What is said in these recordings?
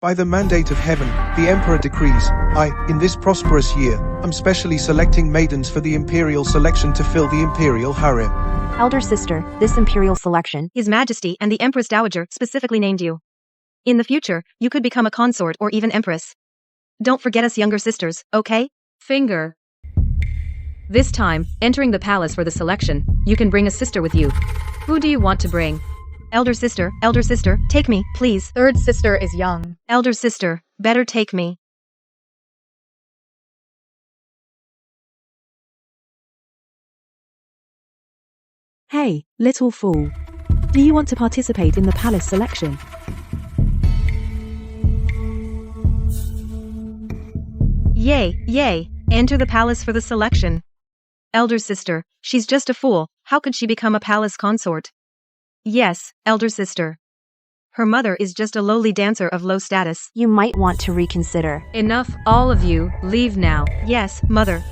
By the mandate of heaven, the Emperor decrees, in this prosperous year, am specially selecting maidens for the imperial selection to fill the imperial harem. Elder sister, this imperial selection, His Majesty and the Empress Dowager specifically named you. In the future, you could become a consort or even empress. Don't forget us younger sisters, okay? Finger. This time, entering the palace for the selection, you can bring a sister with you. Who do you want to bring? Elder sister, take me, please. Third sister is young. Elder sister, better take me. Hey, little fool. Do you want to participate in the palace selection? Yay, enter the palace for the selection. Elder sister, she's just a fool, how could she become a palace consort? Yes, elder sister. Her mother is just a lowly dancer of low status. You might want to reconsider. Enough, all of you, leave now. Yes, mother.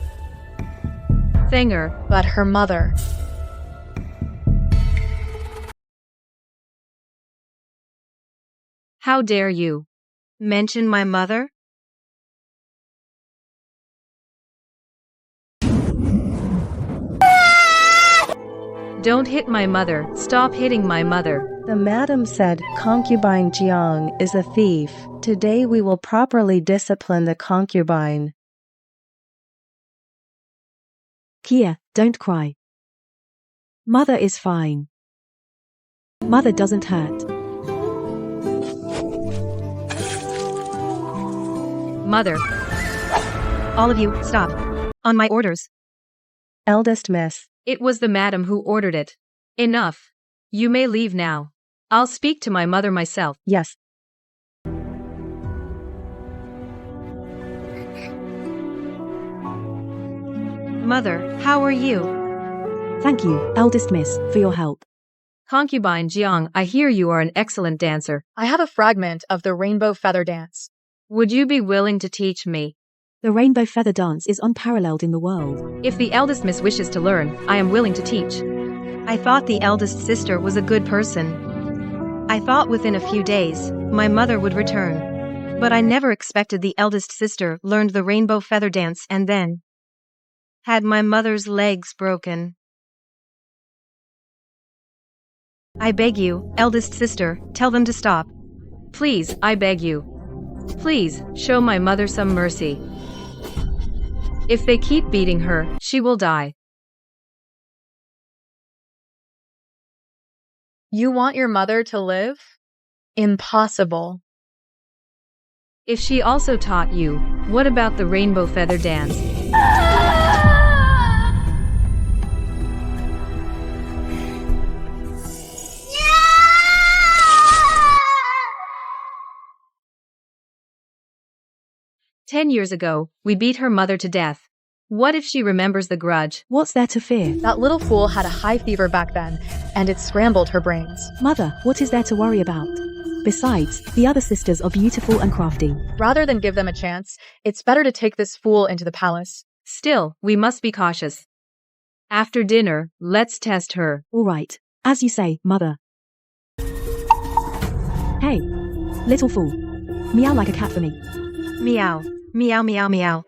Finger. But her mother. How dare you? Mention my mother? Don't hit my mother, stop hitting my mother. The madam said concubine Jiang is a thief. Today we will properly discipline the concubine. Kia, don't cry. Mother is fine. Mother doesn't hurt. Mother. All of you, stop. On my orders. Eldest miss. It was the madam who ordered it. Enough. You may leave now. I'll speak to my mother myself. Yes. Mother, how are you? Thank you, eldest miss, for your help. Concubine Jiang, I hear you are an excellent dancer. I have a fragment of the rainbow feather dance. Would you be willing to teach me? The rainbow feather dance is unparalleled in the world. If the eldest miss wishes to learn, I am willing to teach. I thought the eldest sister was a good person. I thought within a few days, my mother would return. But I never expected the eldest sister learned the rainbow feather dance and then had my mother's legs broken. I beg you, eldest sister, tell them to stop. Please, I beg you. Please, show my mother some mercy. If they keep beating her, she will die. You want your mother to live? Impossible. If she also taught you, what about the rainbow feather dance? "10 years ago, we beat her mother to death. What if she remembers the grudge?" What's there to fear? That little fool had a high fever back then, and it scrambled her brains. Mother, what is there to worry about? Besides, the other sisters are beautiful and crafty. Rather than give them a chance, it's better to take this fool into the palace. Still, we must be cautious. After dinner, let's test her. All right. As you say, mother. Hey, little fool. Meow like a cat for me. Meow. Meow meow meow.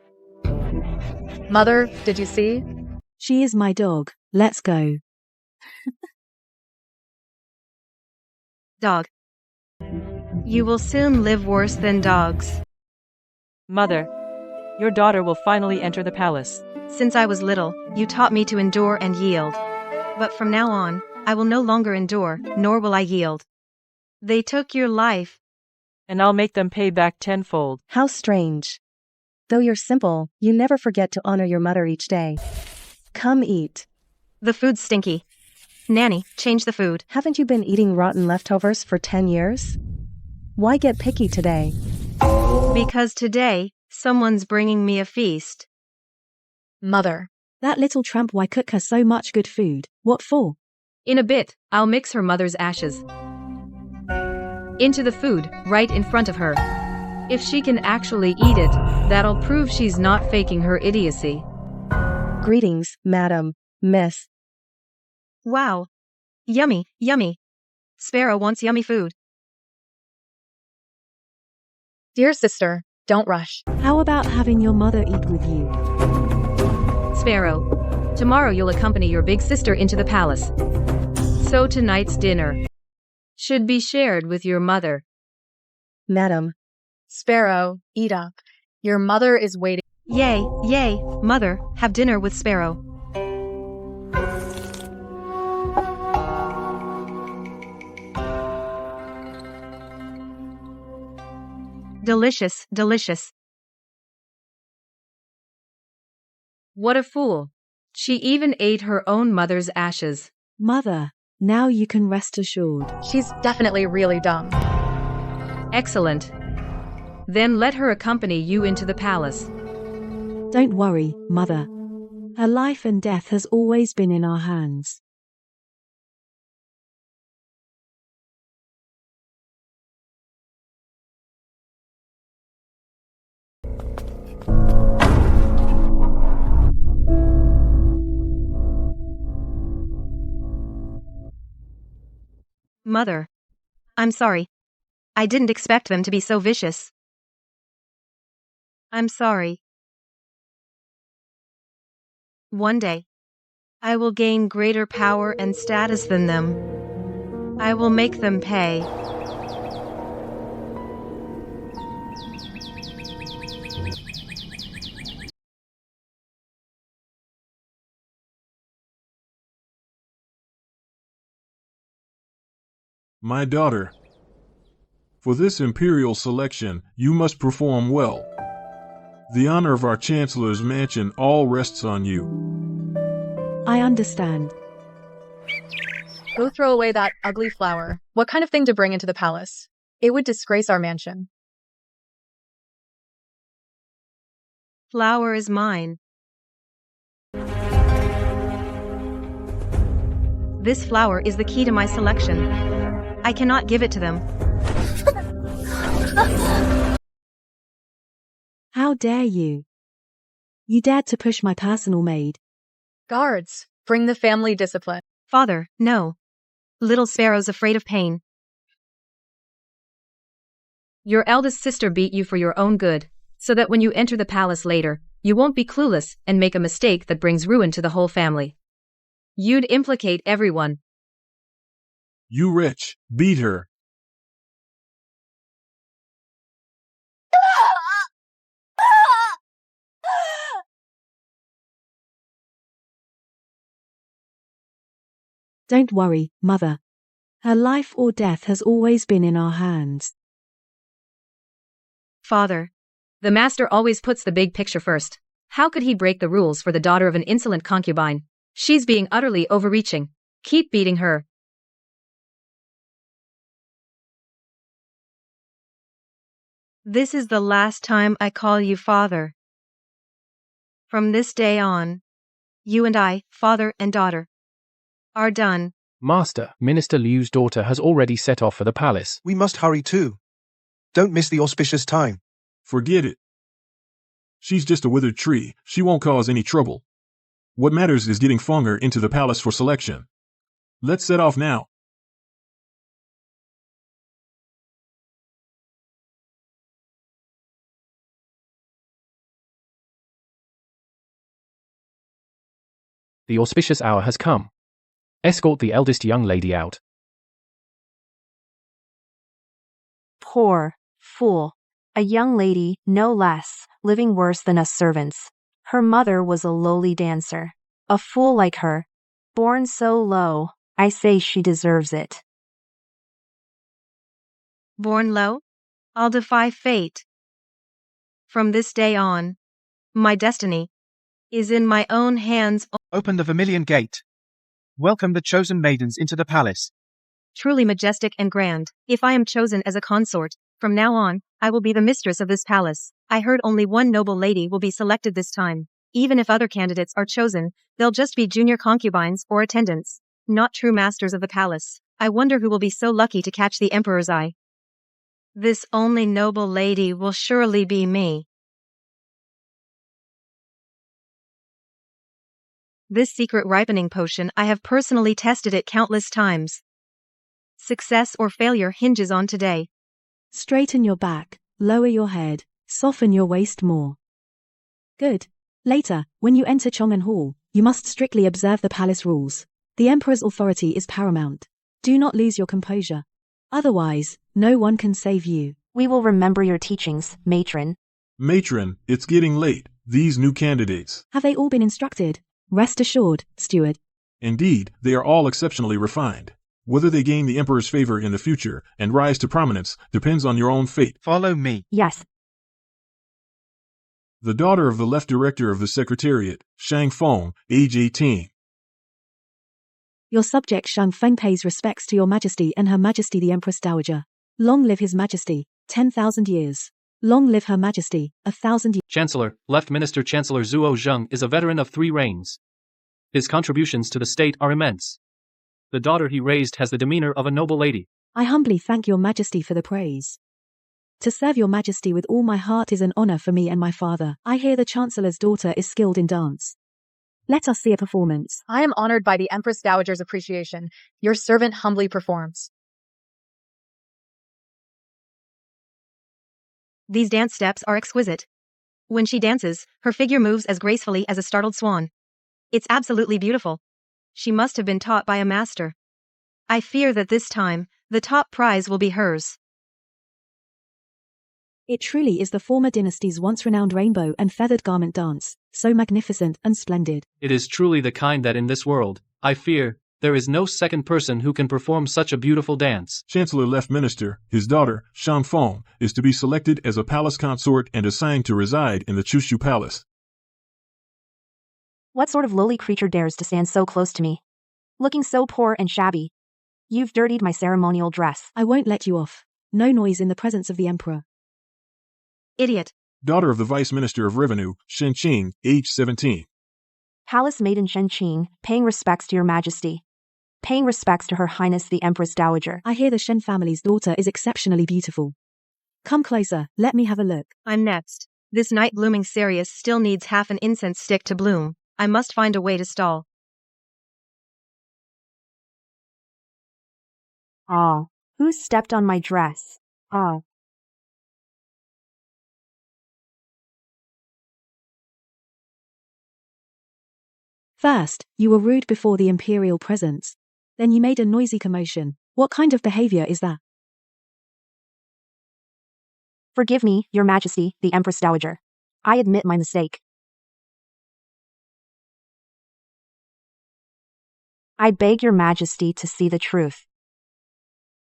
Mother, did you see? She is my dog. Let's go. Dog. You will soon live worse than dogs. Mother, your daughter will finally enter the palace. Since I was little, you taught me to endure and yield. But from now on, I will no longer endure, nor will I yield. They took your life. And I'll make them pay back tenfold. How strange. Though you're simple, you never forget to honor your mother each day. Come eat. The food's stinky. Nanny, change the food. Haven't you been eating rotten leftovers for 10 years? Why get picky today? Because today, someone's bringing me a feast. Mother. That little tramp, why cook her so much good food? What for? In a bit, I'll mix her mother's ashes into the food, right in front of her. If she can actually eat it, that'll prove she's not faking her idiocy. Greetings, madam, miss. Wow. Yummy, yummy. Sparrow wants yummy food. Dear sister, don't rush. How about having your mother eat with you? Sparrow, tomorrow you'll accompany your big sister into the palace. So tonight's dinner should be shared with your mother. Madam. Sparrow, eat up. Your mother is waiting. Yay, yay, mother, have dinner with Sparrow. Delicious, delicious. What a fool. She even ate her own mother's ashes. Mother, now you can rest assured. She's definitely really dumb. Excellent. Then let her accompany you into the palace. Don't worry, Mother. Her life and death has always been in our hands. Mother. I'm sorry. I didn't expect them to be so vicious. I'm sorry. One day, I will gain greater power and status than them. I will make them pay. My daughter, for this imperial selection, you must perform well. The honor of our chancellor's mansion all rests on you. I understand. Go throw away that ugly flower. What kind of thing to bring into the palace? It would disgrace our mansion. Flower is mine. This flower is the key to my selection. I cannot give it to them. How dare you? You dared to push my personal maid. Guards, bring the family discipline. Father, no. Little Sparrow's afraid of pain. Your eldest sister beat you for your own good, so that when you enter the palace later, you won't be clueless and make a mistake that brings ruin to the whole family. You'd implicate everyone. You wretch, beat her. Don't worry, Mother. Her life or death has always been in our hands. Father. The master always puts the big picture first. How could he break the rules for the daughter of an insolent concubine? She's being utterly overreaching. Keep beating her. This is the last time I call you father. From this day on, you and I, father and daughter, are done. Master, Minister Liu's daughter has already set off for the palace. We must hurry too. Don't miss the auspicious time. Forget it. She's just a withered tree. She won't cause any trouble. What matters is getting Fonger into the palace for selection. Let's set off now. The auspicious hour has come. Escort the eldest young lady out. Poor fool. A young lady, no less, living worse than us servants. Her mother was a lowly dancer. A fool like her. Born so low, I say she deserves it. Born low? I'll defy fate. From this day on, my destiny is in my own hands. Open the Vermilion Gate. Welcome the chosen maidens into the palace. Truly majestic and grand. If I am chosen as a consort, from now on, I will be the mistress of this palace. I heard only one noble lady will be selected this time. Even if other candidates are chosen, they'll just be junior concubines or attendants, not true masters of the palace. I wonder who will be so lucky to catch the emperor's eye. This only noble lady will surely be me. This secret ripening potion, I have personally tested it countless times. Success or failure hinges on today. Straighten your back. Lower your head. Soften your waist more. Good. Later, when you enter Chong'an Hall, you must strictly observe the palace rules. The emperor's authority is paramount. Do not lose your composure. Otherwise, no one can save you. We will remember your teachings, matron. Matron, it's getting late. These new candidates. Have they all been instructed? Rest assured, steward. Indeed, they are all exceptionally refined. Whether they gain the emperor's favor in the future and rise to prominence depends on your own fate. Follow me. Yes. The daughter of the left director of the Secretariat, Shang Feng, age 18. Your subject Shang Feng pays respects to your majesty and her majesty the Empress Dowager. Long live his majesty, 10,000 years. Long live her majesty, 1,000 years. Chancellor, Left Minister Chancellor Zhuo Zheng is a veteran of 3 reigns. His contributions to the state are immense. The daughter he raised has the demeanor of a noble lady. I humbly thank your majesty for the praise. To serve your majesty with all my heart is an honor for me and my father. I hear the chancellor's daughter is skilled in dance. Let us see a performance. I am honored by the Empress Dowager's appreciation. Your servant humbly performs. These dance steps are exquisite. When she dances, her figure moves as gracefully as a startled swan. It's absolutely beautiful. She must have been taught by a master. I fear that this time, the top prize will be hers. It truly is the former dynasty's once-renowned rainbow and feathered garment dance, so magnificent and splendid. It is truly the kind that in this world, I fear, there is no second person who can perform such a beautiful dance. Chancellor Left Minister, his daughter, Shang Feng, is to be selected as a palace consort and assigned to reside in the Chushu Palace. What sort of lowly creature dares to stand so close to me? Looking so poor and shabby. You've dirtied my ceremonial dress. I won't let you off. No noise in the presence of the emperor. Idiot. Daughter of the Vice Minister of Revenue, Shen Qing, age 17. Palace maiden Shen Qing, paying respects to your majesty. Paying respects to her highness the Empress Dowager. I hear the Shen family's daughter is exceptionally beautiful. Come closer, let me have a look. I'm next. This night blooming cereus still needs half an incense stick to bloom. I must find a way to stall. Ah, who stepped on my dress? Ah. First, you were rude before the imperial presence. Then you made a noisy commotion. What kind of behavior is that? Forgive me, your majesty, the Empress Dowager. I admit my mistake. I beg your majesty to see the truth.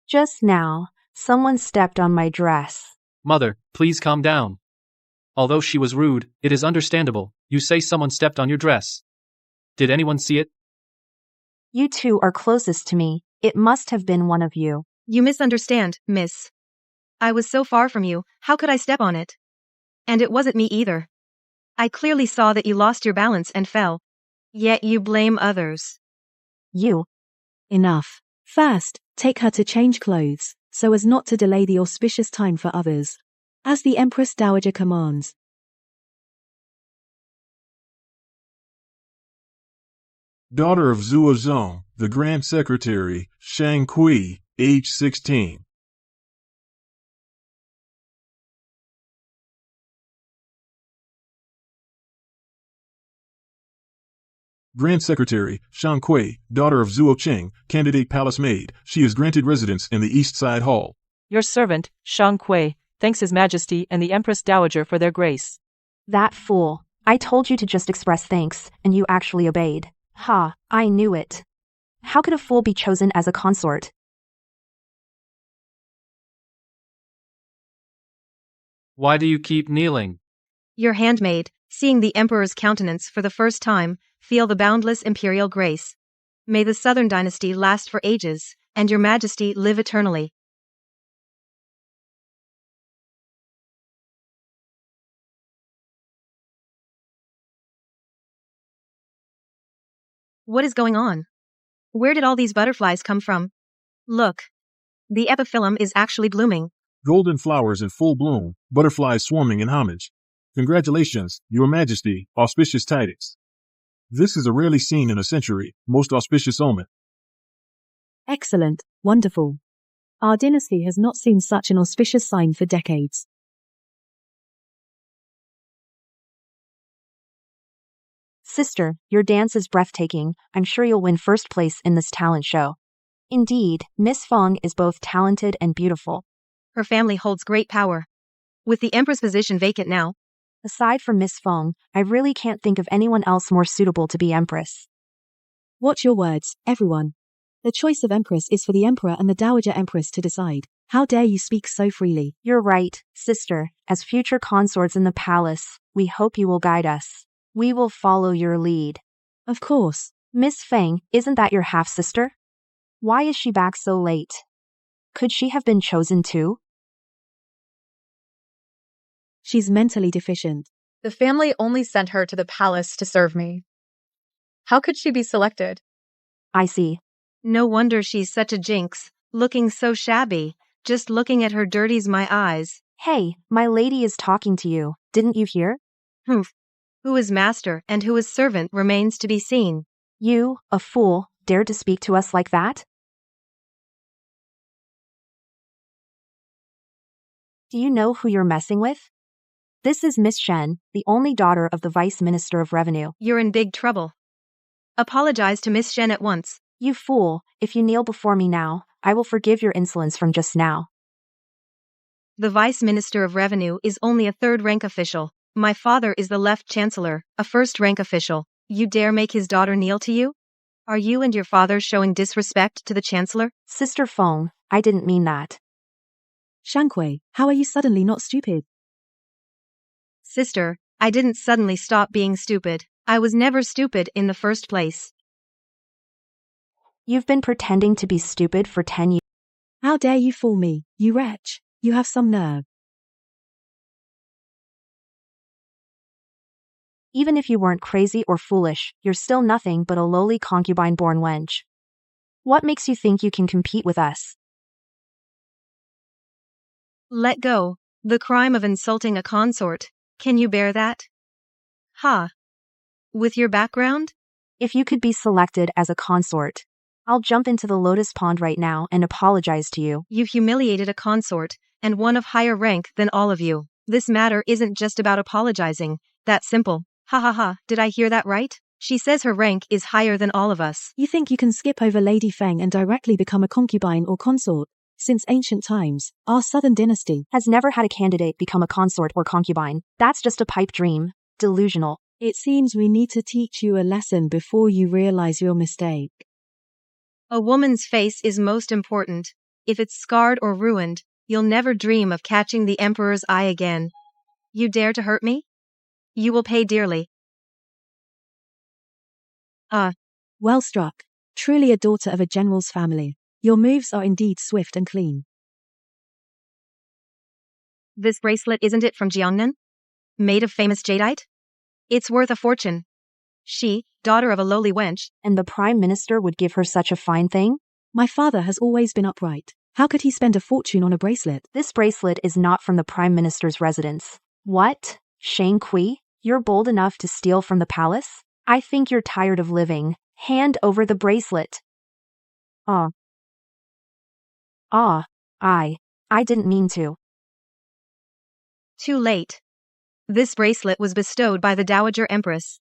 Just now, someone stepped on my dress. Mother, please calm down. Although she was rude, it is understandable. You say someone stepped on your dress. Did anyone see it? You two are closest to me. It must have been one of you. You misunderstand, miss. I was so far from you, how could I step on it? And it wasn't me either. I clearly saw that you lost your balance and fell. Yet you blame others. You. Enough. First, take her to change clothes, so as not to delay the auspicious time for others. As the Empress Dowager commands. Daughter of Zhuo Zheng, the Grand Secretary, Shang Kui, age 16. Grand Secretary, Shang Kui, daughter of Zhuo Qing, candidate palace maid. She is granted residence in the East Side Hall. Your servant, Shang Kui, thanks His Majesty and the Empress Dowager for their grace. That fool. I told you to just express thanks, and you actually obeyed. Ha, I knew it. How could a fool be chosen as a consort? Why do you keep kneeling? Your handmaid, seeing the emperor's countenance for the first time, feel the boundless imperial grace. May the Southern dynasty last for ages, and your majesty live eternally. What is going on? Where did all these butterflies come from? Look. The epiphyllum is actually blooming. Golden flowers in full bloom, butterflies swarming in homage. Congratulations, Your Majesty, auspicious tidings. This is a rarely seen in a century, most auspicious omen. Excellent, wonderful. Our dynasty has not seen such an auspicious sign for decades. Sister, your dance is breathtaking. I'm sure you'll win first place in this talent show. Indeed, Miss Feng is both talented and beautiful. Her family holds great power. With the Empress position vacant now, Aside from Miss Feng, I really can't think of anyone else more suitable to be Empress. Watch your words, everyone. The choice of Empress is for the Emperor and the Dowager Empress to decide. How dare you speak so freely? You're right, sister. As future consorts in the palace, we hope you will guide us. We will follow your lead. Of course. Miss Feng, isn't that your half-sister? Why is she back so late? Could she have been chosen too? She's mentally deficient. The family only sent her to the palace to serve me. How could she be selected? I see. no wonder she's such a jinx, looking so shabby. Just looking at her dirties my eyes. Hey, my lady is talking to you. Didn't you hear? Humph. Who is master and who is servant remains to be seen. You, a fool, dare to speak to us like that? Do you know who you're messing with? This is Miss Shen, the only daughter of the Vice Minister of Revenue. You're in big trouble. Apologize to Miss Shen at once. You fool, if you kneel before me now, I will forgive your insolence from just now. The Vice Minister of Revenue is only a third-rank official. My father is the Left Chancellor, a first-rank official. You dare make his daughter kneel to you? Are you and your father showing disrespect to the Chancellor? Sister Feng, I didn't mean that. Shankui, how are you suddenly not stupid? Sister, I didn't suddenly stop being stupid. I was never stupid in the first place. You've been pretending to be stupid for 10 years. How dare you fool me, you wretch. You have some nerve. Even if you weren't crazy or foolish, you're still nothing but a lowly concubine-born wench. What makes you think you can compete with us? Let go. The crime of insulting a consort. Can you bear that? Ha. With your background? If you could be selected as a consort, I'll jump into the lotus pond right now and apologize to you. You've humiliated a consort, and one of higher rank than all of you. This matter isn't just about apologizing. That's simple. Ha ha ha, did I hear that right? She says her rank is higher than all of us. You think you can skip over Lady Feng and directly become a concubine or consort? Since ancient times, our southern dynasty has never had a candidate become a consort or concubine. That's just a pipe dream. Delusional. It seems we need to teach you a lesson before you realize your mistake. A woman's face is most important. If it's scarred or ruined, you'll never dream of catching the Emperor's eye again. You dare to hurt me? You will pay dearly. Well struck. Truly a daughter of a general's family. Your moves are indeed swift and clean. This bracelet, isn't it from Jiangnan? Made of famous jadeite? It's worth a fortune. She, daughter of a lowly wench. And the Prime Minister would give her such a fine thing? My father has always been upright. How could he spend a fortune on a bracelet? This bracelet is not from the Prime Minister's residence. What? Shang Kui? You're bold enough to steal from the palace? I think you're tired of living. Hand over the bracelet. I didn't mean to. Too late. This bracelet was bestowed by the Dowager Empress.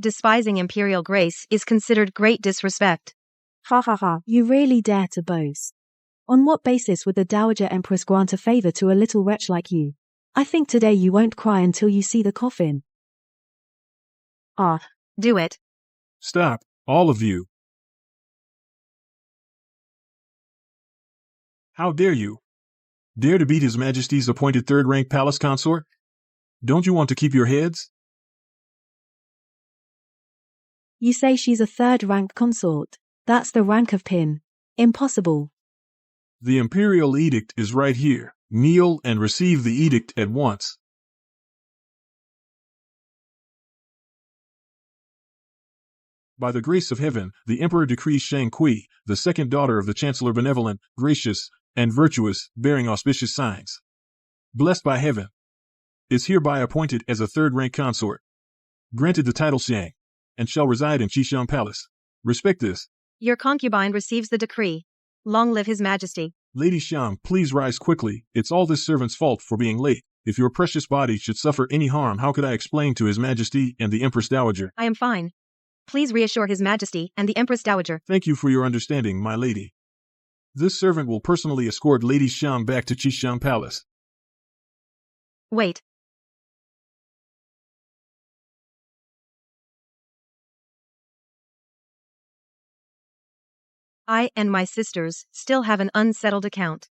Despising imperial grace is considered great disrespect. Ha ha ha. You really dare to boast. On what basis would the Dowager Empress grant a favor to a little wretch like you? I think today you won't cry until you see the coffin. Do it. Stop, all of you. How dare you? Dare to beat His Majesty's appointed third-rank palace consort? Don't you want to keep your heads? You say she's a third-rank consort. That's the rank of pin. Impossible. The imperial edict is right here. Kneel and receive the edict at once. By the grace of heaven, the Emperor decrees Shang Kui, the second daughter of the Chancellor benevolent, gracious, and virtuous, bearing auspicious signs. Blessed by heaven, is hereby appointed as a third-rank consort. Granted the title Shang, and shall reside in Qishang Palace. Respect this. Your concubine receives the decree. Long live His Majesty. Lady Shang, please rise quickly. It's all this servant's fault for being late. If your precious body should suffer any harm, how could I explain to His Majesty and the Empress Dowager? I am fine. Please reassure His Majesty and the Empress Dowager. Thank you for your understanding, my lady. This servant will personally escort Lady Xiang back to Qishan Palace. Wait. I and my sisters still have an unsettled account.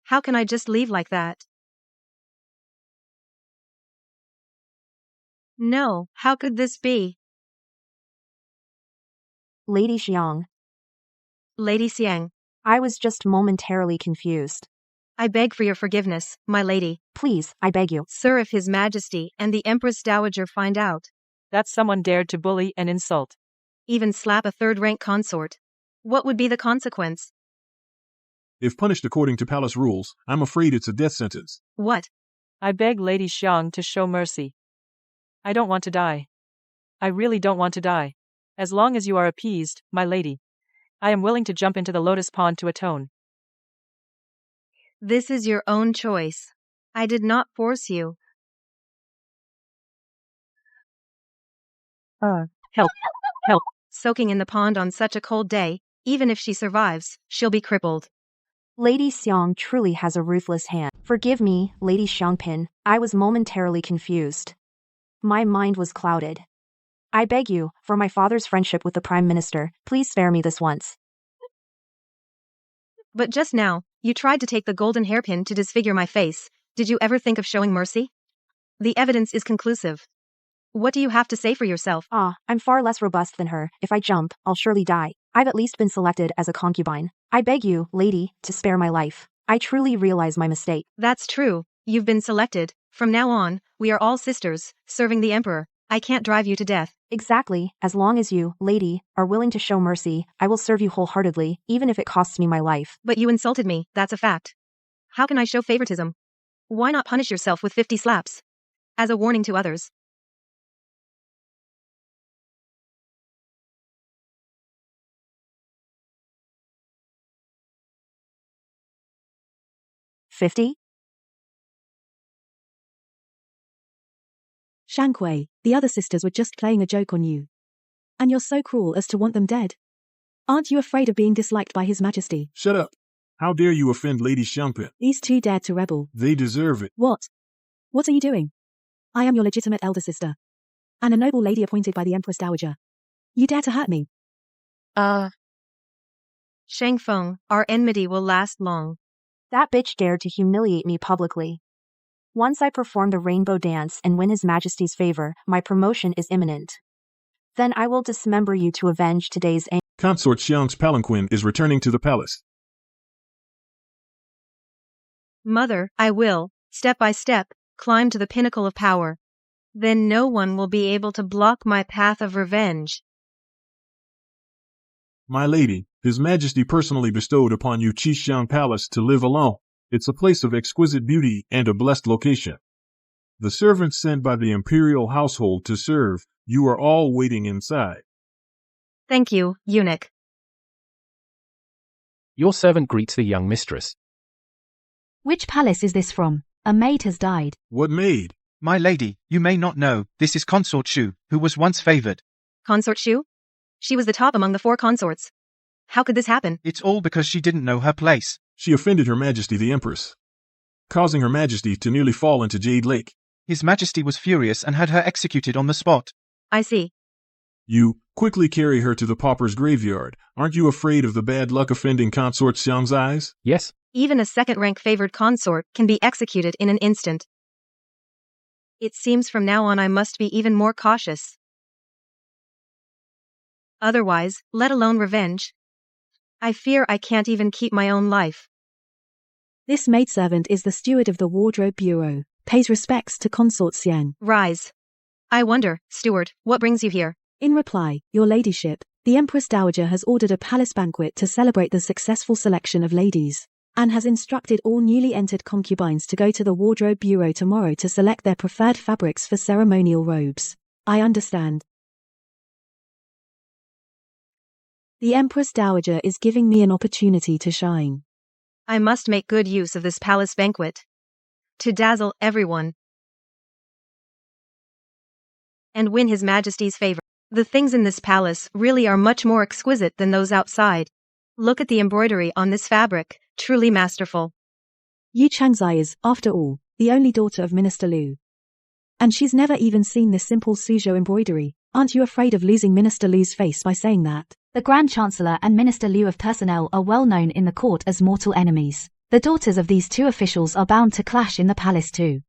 How can I just leave like that? No, how could this be? Lady Xiang, Lady Xiang, I was just momentarily confused. I beg for your forgiveness, my lady. Please, I beg you. Sir, if His Majesty and the Empress Dowager find out, that someone dared to bully and insult, even slap a third-rank consort, what would be the consequence? If punished according to palace rules, I'm afraid it's a death sentence. What? I beg Lady Xiang to show mercy. I don't want to die. I really don't want to die. As long as you are appeased, my lady, I am willing to jump into the lotus pond to atone. This is your own choice. I did not force you. Help. Help. Soaking in the pond on such a cold day, even if she survives, she'll be crippled. Lady Xiang truly has a ruthless hand. Forgive me, Lady Xiangpin, I was momentarily confused. My mind was clouded. I beg you, for my father's friendship with the Prime Minister, please spare me this once. But just now, you tried to take the golden hairpin to disfigure my face. Did you ever think of showing mercy? The evidence is conclusive. What do you have to say for yourself? I'm far less robust than her. If I jump, I'll surely die. I've at least been selected as a concubine. I beg you, lady, to spare my life. I truly realize my mistake. That's true. You've been selected. From now on, we are all sisters, serving the Emperor. I can't drive you to death. Exactly. As long as you, lady, are willing to show mercy, I will serve you wholeheartedly, even if it costs me my life. But you insulted me, that's a fact. How can I show favoritism? Why not punish yourself with 50 slaps? As a warning to others. $50? Shankui, the other sisters were just playing a joke on you. And you're so cruel as to want them dead. Aren't you afraid of being disliked by His Majesty? Shut up. How dare you offend Lady Xiangpin? These two dared to rebel. They deserve it. What? What are you doing? I am your legitimate elder sister. And a noble lady appointed by the Empress Dowager. You dare to hurt me? Shangfeng, our enmity will last long. That bitch dared to humiliate me publicly. Once I perform the rainbow dance and win His Majesty's favor, my promotion is imminent. Then I will dismember you to avenge today's anger. Consort Xiang's palanquin is returning to the palace. Mother, I will, step by step, climb to the pinnacle of power. Then no one will be able to block my path of revenge. My lady, His Majesty personally bestowed upon you Qishan Palace to live alone. It's a place of exquisite beauty and a blessed location. The servants sent by the imperial household to serve, you are all waiting inside. Thank you, eunuch. Your servant greets the young mistress. Which palace is this from? A maid has died. What maid? My lady, you may not know, this is Consort Shu, who was once favored. Consort Shu? She was the top among the 4 consorts. How could this happen? It's all because she didn't know her place. She offended Her Majesty the Empress, causing Her Majesty to nearly fall into Jade Lake. His Majesty was furious and had her executed on the spot. I see. You quickly carry her to the pauper's graveyard. Aren't you afraid of the bad luck offending Consort Xiang's eyes? Yes. Even a second-rank favored consort can be executed in an instant. It seems from now on I must be even more cautious. Otherwise, let alone revenge, I fear I can't even keep my own life. This maidservant is the steward of the Wardrobe Bureau, pays respects to Consort Xiang. Rise. I wonder, steward, what brings you here? In reply, your ladyship, the Empress Dowager has ordered a palace banquet to celebrate the successful selection of ladies, and has instructed all newly entered concubines to go to the Wardrobe Bureau tomorrow to select their preferred fabrics for ceremonial robes. I understand. The Empress Dowager is giving me an opportunity to shine. I must make good use of this palace banquet. To dazzle everyone, and win His Majesty's favor. The things in this palace really are much more exquisite than those outside. Look at the embroidery on this fabric, truly masterful. Yu Changzai is, after all, the only daughter of Minister Liu. And she's never even seen this simple suzhou embroidery. Aren't you afraid of losing Minister Liu's face by saying that? The Grand Chancellor and Minister Liu of Personnel are well known in the court as mortal enemies. The daughters of these two officials are bound to clash in the palace too.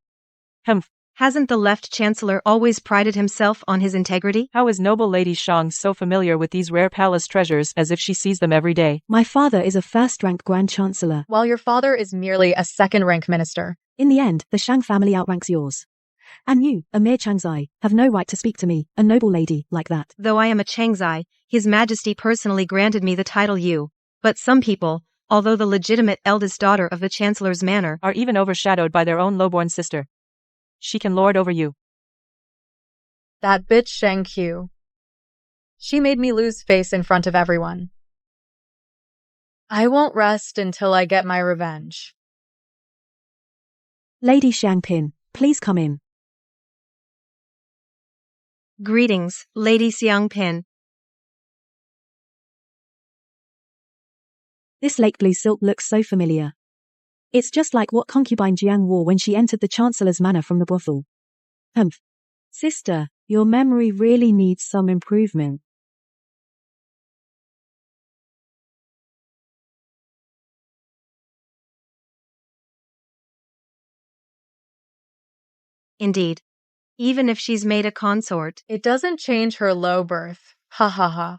Hasn't the left chancellor always prided himself on his integrity? How is noble Lady Shang so familiar with these rare palace treasures as if she sees them every day? My father is a first-rank Grand Chancellor, while your father is merely a second-rank minister. In the end, the Shang family outranks yours. And you, a mere Changzai, have no right to speak to me, a noble lady, like that. Though I am a Changzai, His Majesty personally granted me the title Yu. But some people, although the legitimate eldest daughter of the Chancellor's manor, are even overshadowed by their own lowborn sister. She can lord over you. That bitch Shang Qiu. She made me lose face in front of everyone. I won't rest until I get my revenge. Lady Xiangpin, please come in. Greetings, Lady Xiangpin. This lake blue silk looks so familiar. It's just like what concubine Jiang wore when she entered the Chancellor's manor from the brothel. Sister, your memory really needs some improvement. Indeed. Even if she's made a consort, it doesn't change her low birth. Ha ha ha.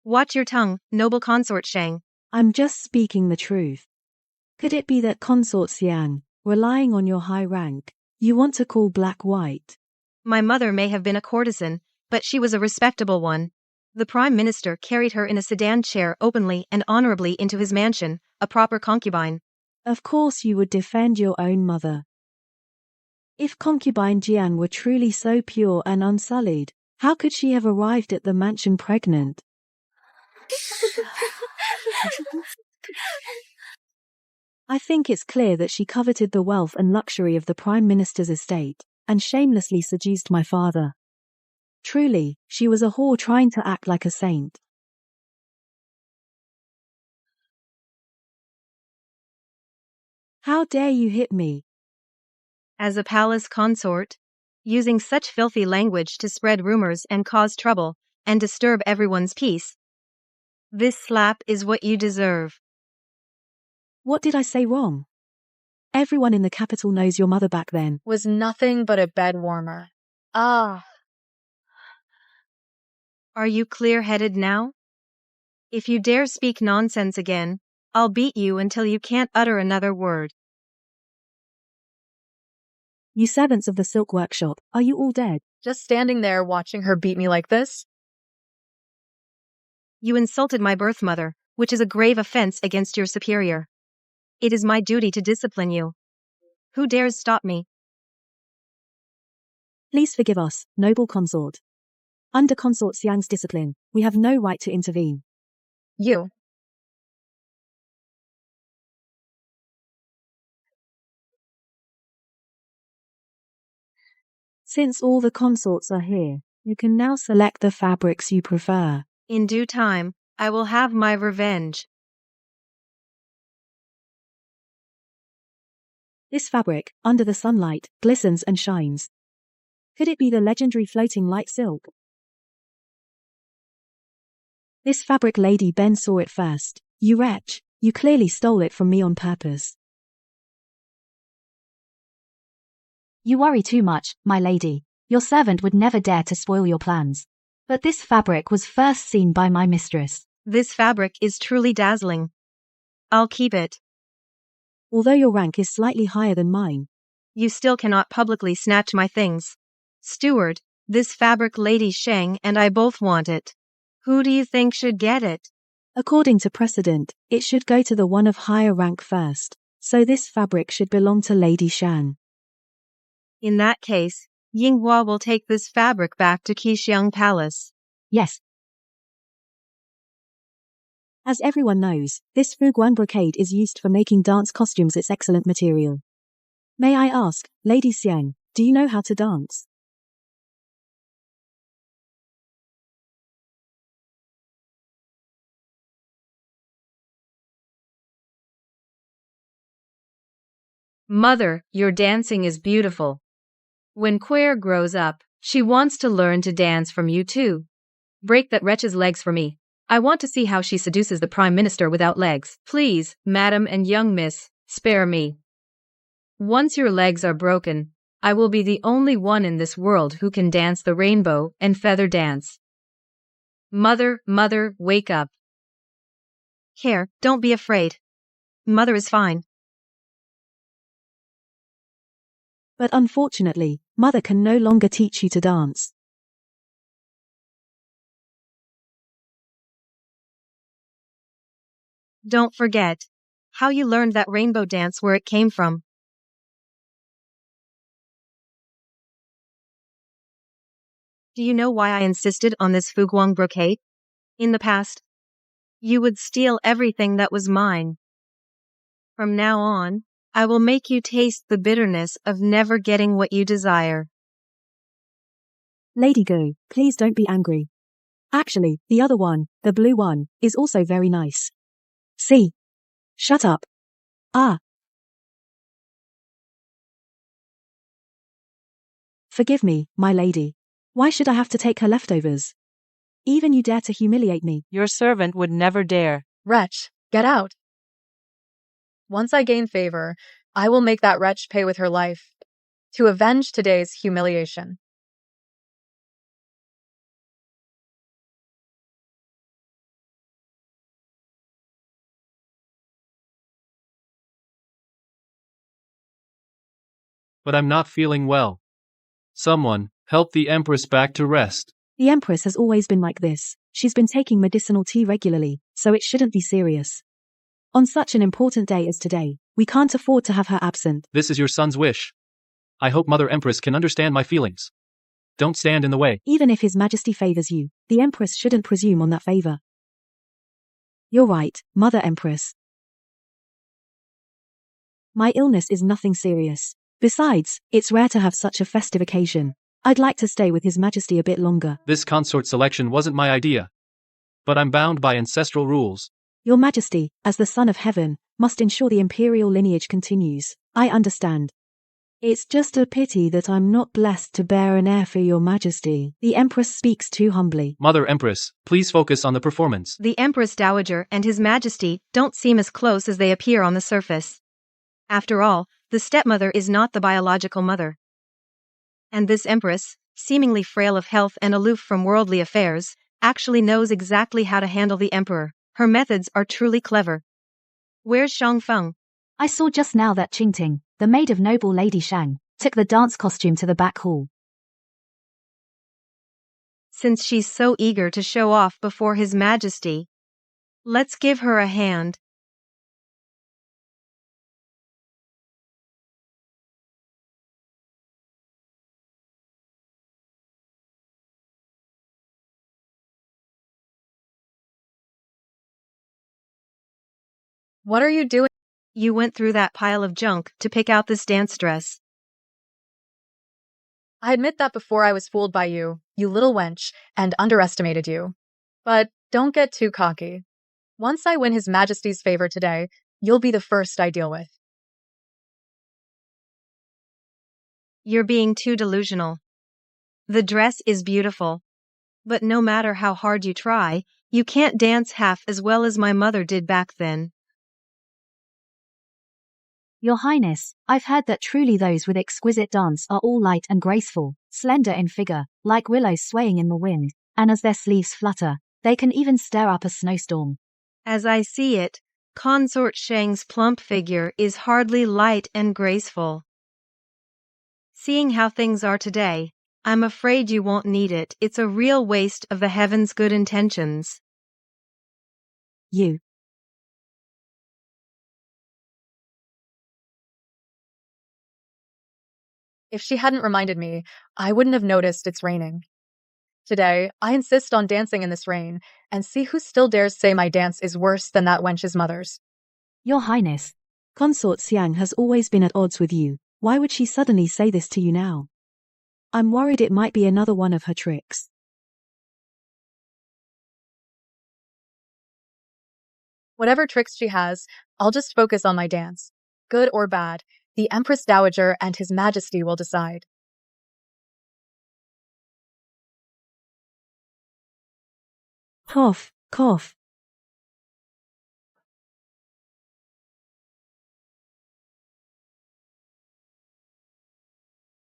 Watch your tongue, noble consort Shang. I'm just speaking the truth. Could it be that Consort Xiang, relying on your high rank, you want to call black white? My mother may have been a courtesan, but she was a respectable one. The Prime Minister carried her in a sedan chair openly and honorably into his mansion, a proper concubine. Of course you would defend your own mother. If concubine Jiang were truly so pure and unsullied, how could she have arrived at the mansion pregnant? I think it's clear that she coveted the wealth and luxury of the Prime Minister's estate, and shamelessly seduced my father. Truly, she was a whore trying to act like a saint. How dare you hit me? As a palace consort, using such filthy language to spread rumors and cause trouble, and disturb everyone's peace. This slap is what you deserve. What did I say wrong? Everyone in the capital knows your mother back then was nothing but a bed warmer. Ah. Are you clear-headed now? If you dare speak nonsense again, I'll beat you until you can't utter another word. You servants of the silk workshop, are you all dead? Just standing there watching her beat me like this? You insulted my birth mother, which is a grave offense against your superior. It is my duty to discipline you. Who dares stop me? Please forgive us, noble consort. Under Consort Xiang's discipline, we have no right to intervene. You. Since all the consorts are here, you can now select the fabrics you prefer. In due time, I will have my revenge. This fabric, under the sunlight, glistens and shines. Could it be the legendary floating light silk? This fabric Lady Ben saw it first. You wretch, you clearly stole it from me on purpose. You worry too much, my lady. Your servant would never dare to spoil your plans. But this fabric was first seen by my mistress. This fabric is truly dazzling. I'll keep it. Although your rank is slightly higher than mine, you still cannot publicly snatch my things. Steward, this fabric Lady Shang and I both want it. Who do you think should get it? According to precedent, it should go to the one of higher rank first, so this fabric should belong to Lady Shang. In that case, Yinghua will take this fabric back to Qixiang Palace. Yes. As everyone knows, this Fuguan brocade is used for making dance costumes. It's excellent material. May I ask, Lady Xiang, do you know how to dance? Mother, your dancing is beautiful. When Quare grows up, she wants to learn to dance from you too. Break that wretch's legs for me. I want to see how she seduces the Prime Minister without legs. Please, Madam and young miss, spare me. Once your legs are broken, I will be the only one in this world who can dance the rainbow and feather dance. Mother, wake up. Here, don't be afraid. Mother is fine. But unfortunately, Mother can no longer teach you to dance. Don't forget how you learned that rainbow dance, where it came from. Do you know why I insisted on this Fuguang brocade? In the past, you would steal everything that was mine. From now on, I will make you taste the bitterness of never getting what you desire. Lady Go, please don't be angry. Actually, the other one, the blue one, is also very nice. See? Shut up. Ah. Forgive me, my lady. Why should I have to take her leftovers? Even you dare to humiliate me. Your servant would never dare. Wretch, get out. Once I gain favor, I will make that wretch pay with her life to avenge today's humiliation. But I'm not feeling well. Someone, help the Empress back to rest. The Empress has always been like this. She's been taking medicinal tea regularly, so it shouldn't be serious. On such an important day as today, we can't afford to have her absent. This is your son's wish. I hope Mother Empress can understand my feelings. Don't stand in the way. Even if His Majesty favors you, the Empress shouldn't presume on that favor. You're right, Mother Empress. My illness is nothing serious. Besides, it's rare to have such a festive occasion. I'd like to stay with His Majesty a bit longer. This consort selection wasn't my idea. But I'm bound by ancestral rules. Your Majesty, as the Son of Heaven, must ensure the imperial lineage continues. I understand. It's just a pity that I'm not blessed to bear an heir for Your Majesty. The Empress speaks too humbly. Mother Empress, please focus on the performance. The Empress Dowager and His Majesty don't seem as close as they appear on the surface. After all, the stepmother is not the biological mother. And this Empress, seemingly frail of health and aloof from worldly affairs, actually knows exactly how to handle the Emperor. Her methods are truly clever. Where's Shangfeng? I saw just now that Qingting, the maid of noble Lady Shang, took the dance costume to the back hall. Since she's so eager to show off before His Majesty, let's give her a hand. What are you doing? You went through that pile of junk to pick out this dance dress. I admit that before I was fooled by you, you little wench, and underestimated you. But don't get too cocky. Once I win His Majesty's favor today, you'll be the first I deal with. You're being too delusional. The dress is beautiful. But no matter how hard you try, you can't dance half as well as my mother did back then. Your Highness, I've heard that truly those with exquisite dance are all light and graceful, slender in figure, like willows swaying in the wind, and as their sleeves flutter, they can even stir up a snowstorm. As I see it, Consort Shang's plump figure is hardly light and graceful. Seeing how things are today, I'm afraid you won't need it. It's a real waste of the heavens' good intentions. You. If she hadn't reminded me, I wouldn't have noticed it's raining. Today, I insist on dancing in this rain, and see who still dares say my dance is worse than that wench's mother's. Your Highness. Consort Xiang has always been at odds with you. Why would she suddenly say this to you now? I'm worried it might be another one of her tricks. Whatever tricks she has, I'll just focus on my dance. Good or bad, the Empress Dowager and His Majesty will decide. Cough, cough.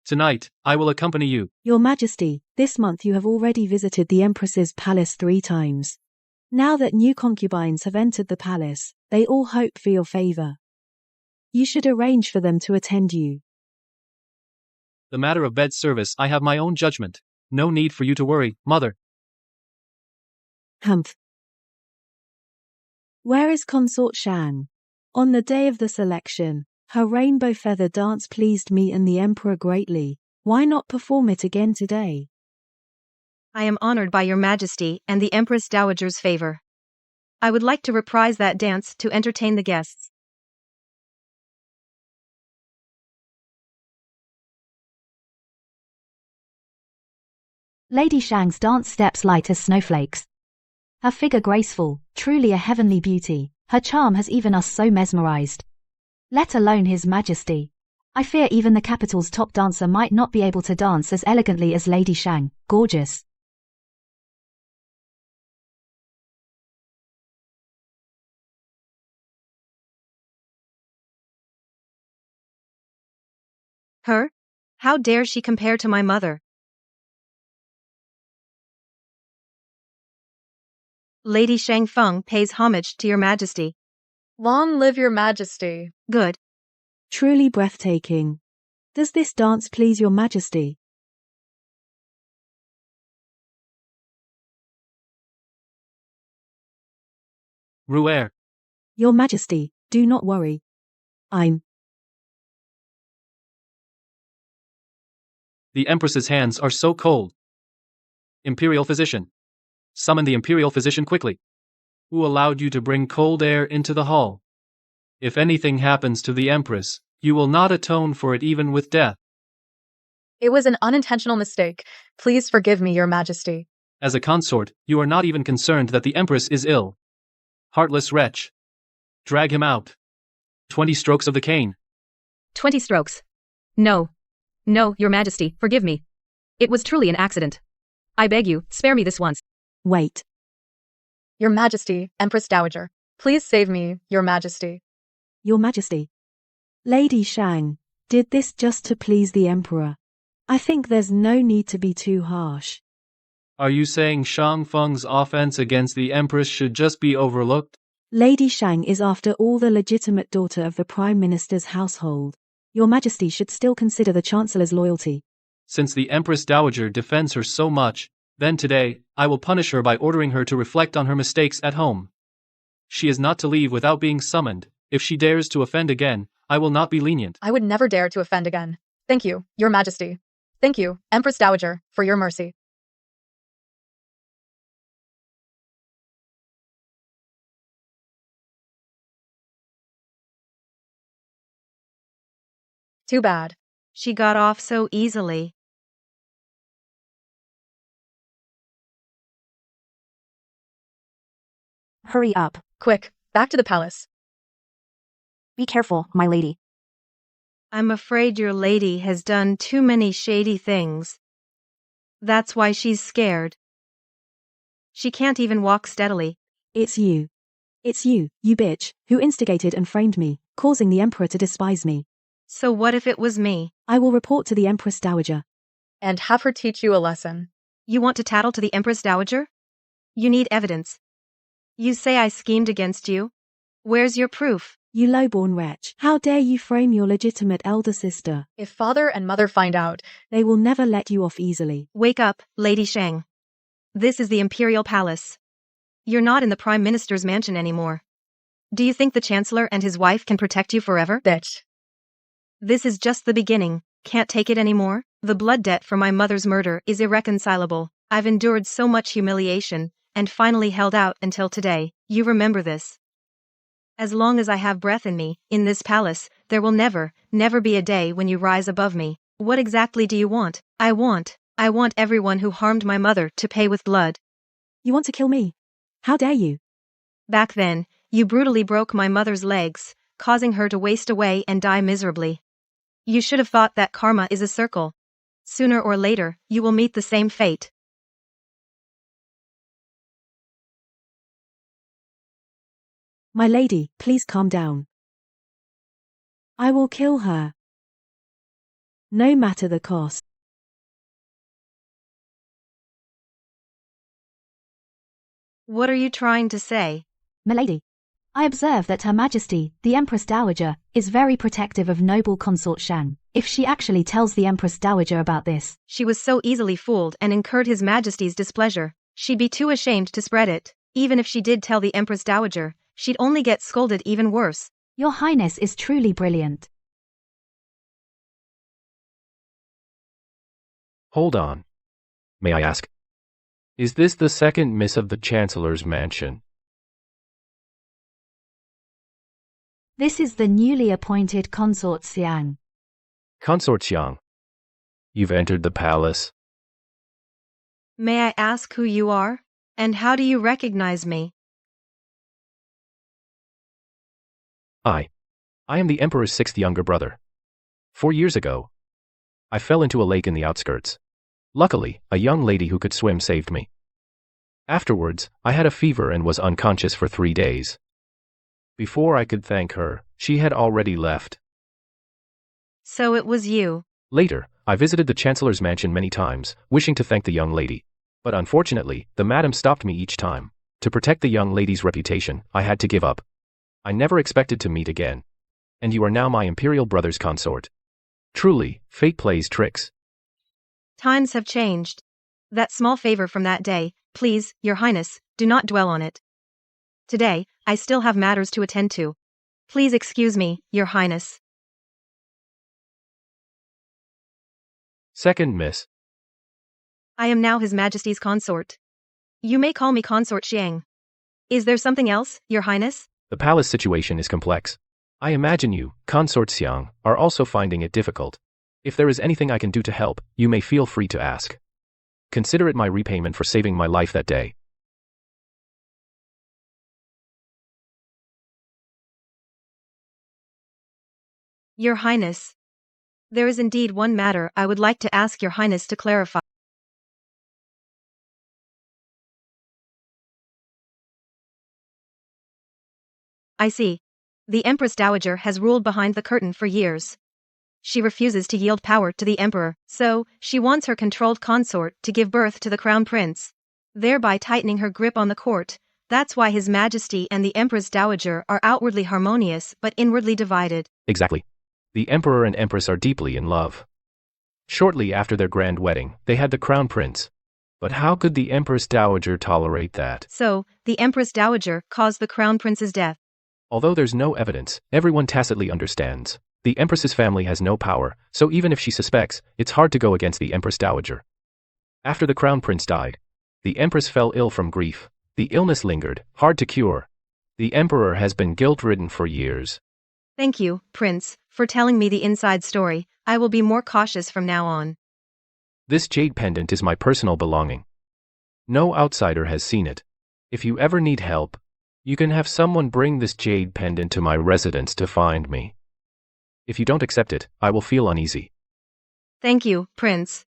Tonight, I will accompany you. Your Majesty, this month you have already visited the Empress's palace 3 times. Now that new concubines have entered the palace, they all hope for your favor. You should arrange for them to attend you. The matter of bed service, I have my own judgment. No need for you to worry, mother. Humph. Where is Consort Shan? On the day of the selection, her rainbow feather dance pleased me and the Emperor greatly. Why not perform it again today? I am honored by your Majesty and the Empress Dowager's favor. I would like to reprise that dance to entertain the guests. Lady Shang's dance steps light as snowflakes. Her figure graceful, truly a heavenly beauty. Her charm has even us so mesmerized. Let alone His Majesty. I fear even the capital's top dancer might not be able to dance as elegantly as Lady Shang. Gorgeous. Her? How dare she compare to my mother? Lady Shang Feng pays homage to your Majesty. Long live your Majesty. Good. Truly breathtaking. Does this dance please your Majesty? Ruer. Your Majesty, do not worry. The Empress's hands are so cold. Imperial Physician. Summon the Imperial Physician quickly. Who allowed you to bring cold air into the hall? If anything happens to the Empress, you will not atone for it even with death. It was an unintentional mistake. Please forgive me, your Majesty. As a consort, you are not even concerned that the Empress is ill. Heartless wretch. Drag him out. 20 strokes of the cane. 20 strokes. No. No, your Majesty, forgive me. It was truly an accident. I beg you, spare me this once. Wait. Your Majesty, Empress Dowager. Please save me, your Majesty. Your Majesty. Lady Shang, did this just to please the Emperor. I think there's no need to be too harsh. Are you saying Shang Feng's offense against the Empress should just be overlooked? Lady Shang is after all the legitimate daughter of the Prime Minister's household. Your Majesty should still consider the Chancellor's loyalty. Since the Empress Dowager defends her so much, then today, I will punish her by ordering her to reflect on her mistakes at home. She is not to leave without being summoned. If she dares to offend again, I will not be lenient. I would never dare to offend again. Thank you, your Majesty. Thank you, Empress Dowager, for your mercy. Too bad. She got off so easily. Hurry up. Quick, back to the palace. Be careful, my lady. I'm afraid your lady has done too many shady things. That's why she's scared. She can't even walk steadily. It's you. It's you, you bitch, who instigated and framed me, causing the Emperor to despise me. So what if it was me? I will report to the Empress Dowager. And have her teach you a lesson. You want to tattle to the Empress Dowager? You need evidence. You say I schemed against you? Where's your proof? You low-born wretch. How dare you frame your legitimate elder sister? If father and mother find out, they will never let you off easily. Wake up, Lady Shang. This is the Imperial Palace. You're not in the Prime Minister's mansion anymore. Do you think the Chancellor and his wife can protect you forever? Bitch. This is just the beginning. Can't take it anymore? The blood debt for my mother's murder is irreconcilable. I've endured so much humiliation, and finally held out until today. You remember this. As long as I have breath in me, in this palace, there will never be a day when you rise above me. What exactly do you want? I want everyone who harmed my mother to pay with blood. You want to kill me? How dare you? Back then, you brutally broke my mother's legs, causing her to waste away and die miserably. You should have thought that karma is a circle. Sooner or later, you will meet the same fate. My lady, please calm down. I will kill her. No matter the cost. What are you trying to say? Milady, I observe that Her Majesty, the Empress Dowager, is very protective of noble consort Shang. If she actually tells the Empress Dowager about this, she was so easily fooled and incurred His Majesty's displeasure. She'd be too ashamed to spread it. Even if she did tell the Empress Dowager, she'd only get scolded even worse. Your Highness is truly brilliant. Hold on. May I ask? Is this the second miss of the Chancellor's mansion? This is the newly appointed Consort Xiang. Consort Xiang. You've entered the palace. May I ask who you are? And how do you recognize me? I am the Emperor's sixth younger brother. 4 years ago, I fell into a lake in the outskirts. Luckily, a young lady who could swim saved me. Afterwards, I had a fever and was unconscious for 3 days. Before I could thank her, she had already left. So it was you. Later, I visited the Chancellor's mansion many times, wishing to thank the young lady. But unfortunately, the madam stopped me each time. To protect the young lady's reputation, I had to give up. I never expected to meet again. And you are now my imperial brother's consort. Truly, fate plays tricks. Times have changed. That small favor from that day, please, Your Highness, do not dwell on it. Today, I still have matters to attend to. Please excuse me, Your Highness. Second miss. I am now His Majesty's consort. You may call me Consort Xiang. Is there something else, Your Highness? The palace situation is complex. I imagine you, Consort Xiang, are also finding it difficult. If there is anything I can do to help, you may feel free to ask. Consider it my repayment for saving my life that day. Your Highness. There is indeed one matter I would like to ask Your Highness to clarify. I see. The Empress Dowager has ruled behind the curtain for years. She refuses to yield power to the Emperor, so she wants her controlled consort to give birth to the Crown Prince, thereby tightening her grip on the court. That's why His Majesty and the Empress Dowager are outwardly harmonious but inwardly divided. Exactly. The Emperor and Empress are deeply in love. Shortly after their grand wedding, they had the Crown Prince. But how could the Empress Dowager tolerate that? So, the Empress Dowager caused the Crown Prince's death. Although there's no evidence, everyone tacitly understands. The Empress's family has no power, so even if she suspects, it's hard to go against the Empress Dowager. After the Crown Prince died, the Empress fell ill from grief. The illness lingered, hard to cure. The Emperor has been guilt-ridden for years. Thank you, Prince, for telling me the inside story. I will be more cautious from now on. This jade pendant is my personal belonging. No outsider has seen it. If you ever need help, you can have someone bring this jade pendant to my residence to find me. If you don't accept it, I will feel uneasy. Thank you, Prince.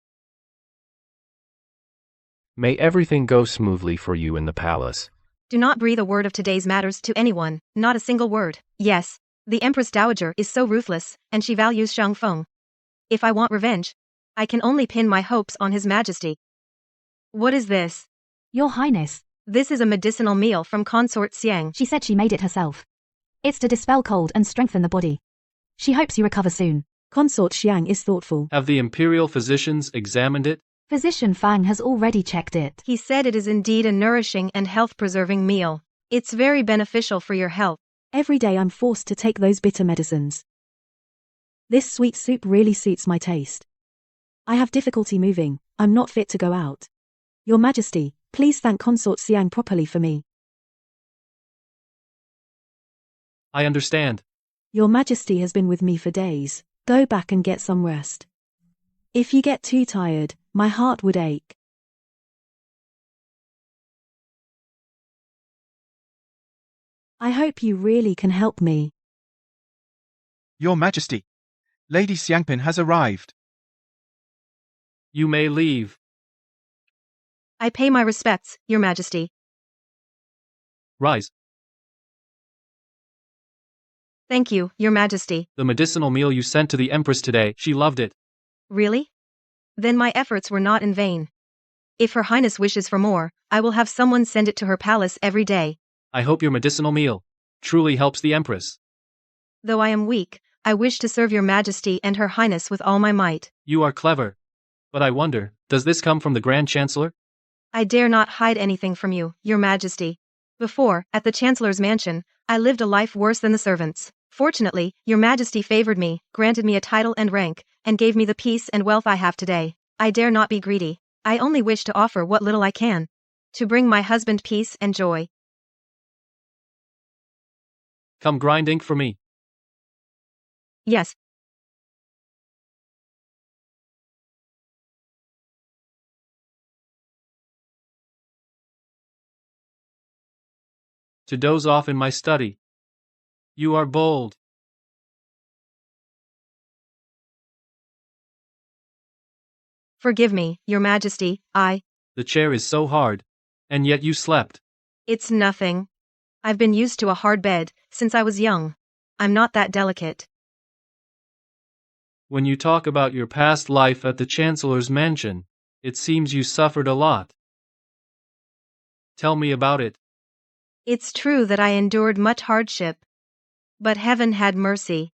May everything go smoothly for you in the palace. Do not breathe a word of today's matters to anyone, not a single word. Yes, the Empress Dowager is so ruthless, and she values Shang Feng. If I want revenge, I can only pin my hopes on His Majesty. What is this? Your Highness. This is a medicinal meal from Consort Xiang. She said she made it herself. It's to dispel cold and strengthen the body. She hopes you recover soon. Consort Xiang is thoughtful. Have the imperial physicians examined it? Physician Fang has already checked it. He said it is indeed a nourishing and health-preserving meal. It's very beneficial for your health. Every day I'm forced to take those bitter medicines. This sweet soup really suits my taste. I have difficulty moving. I'm not fit to go out. Your Majesty, please thank Consort Xiang properly for me. I understand. Your Majesty has been with me for days. Go back and get some rest. If you get too tired, my heart would ache. I hope you really can help me. Your Majesty, Lady Xiangpin has arrived. You may leave. I pay my respects, Your Majesty. Rise. Thank you, Your Majesty. The medicinal meal you sent to the Empress today, she loved it. Really? Then my efforts were not in vain. If Her Highness wishes for more, I will have someone send it to her palace every day. I hope your medicinal meal truly helps the Empress. Though I am weak, I wish to serve Your Majesty and Her Highness with all my might. You are clever. But I wonder, does this come from the Grand Chancellor? I dare not hide anything from you, Your Majesty. Before, at the Chancellor's mansion, I lived a life worse than the servants. Fortunately, Your Majesty favored me, granted me a title and rank, and gave me the peace and wealth I have today. I dare not be greedy. I only wish to offer what little I can, to bring my husband peace and joy. Come grind ink for me. Yes. To doze off in my study. You are bold. Forgive me, Your Majesty, The chair is so hard. And yet you slept. It's nothing. I've been used to a hard bed since I was young. I'm not that delicate. When you talk about your past life at the Chancellor's mansion, it seems you suffered a lot. Tell me about it. It's true that I endured much hardship. But heaven had mercy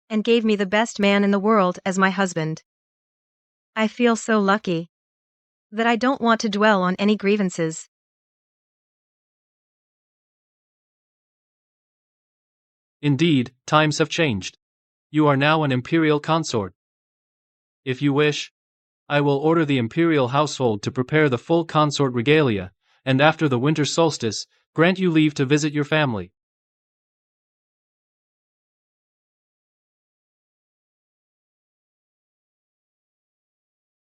and gave me the best man in the world as my husband. I feel so lucky that I don't want to dwell on any grievances. Indeed, times have changed. You are now an imperial consort. If you wish, I will order the imperial household to prepare the full consort regalia, and after the winter solstice, grant you leave to visit your family.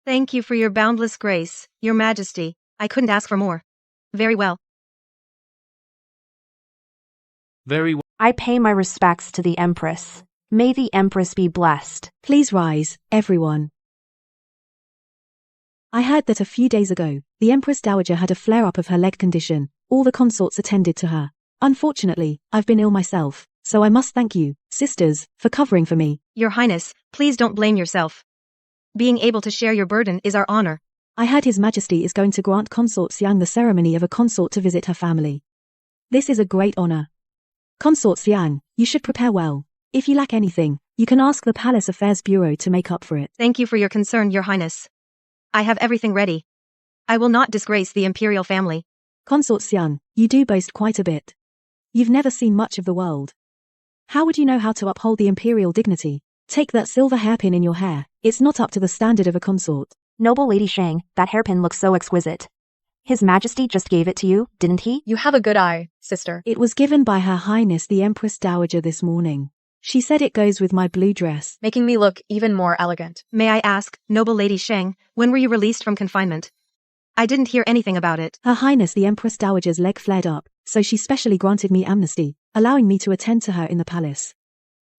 Thank you for your boundless grace, Your Majesty. I couldn't ask for more. Very well. Very well. I pay my respects to the Empress. May the Empress be blessed. Please rise, everyone. I heard that a few days ago, the Empress Dowager had a flare-up of her leg condition. All the consorts attended to her. Unfortunately, I've been ill myself, so I must thank you, sisters, for covering for me. Your Highness, please don't blame yourself. Being able to share your burden is our honor. I heard His Majesty is going to grant Consort Xiang the ceremony of a consort to visit her family. This is a great honor. Consort Xiang, you should prepare well. If you lack anything, you can ask the Palace Affairs Bureau to make up for it. Thank you for your concern, Your Highness. I have everything ready. I will not disgrace the imperial family. Consort Xiang, you do boast quite a bit. You've never seen much of the world. How would you know how to uphold the imperial dignity? Take that silver hairpin in your hair. It's not up to the standard of a consort. Noble Lady Shang, that hairpin looks so exquisite. His Majesty just gave it to you, didn't he? You have a good eye, sister. It was given by Her Highness the Empress Dowager this morning. She said it goes with my blue dress. Making me look even more elegant. May I ask, Noble Lady Shang, when were you released from confinement? I didn't hear anything about it. Her Highness the Empress Dowager's leg flared up, so she specially granted me amnesty, allowing me to attend to her in the palace.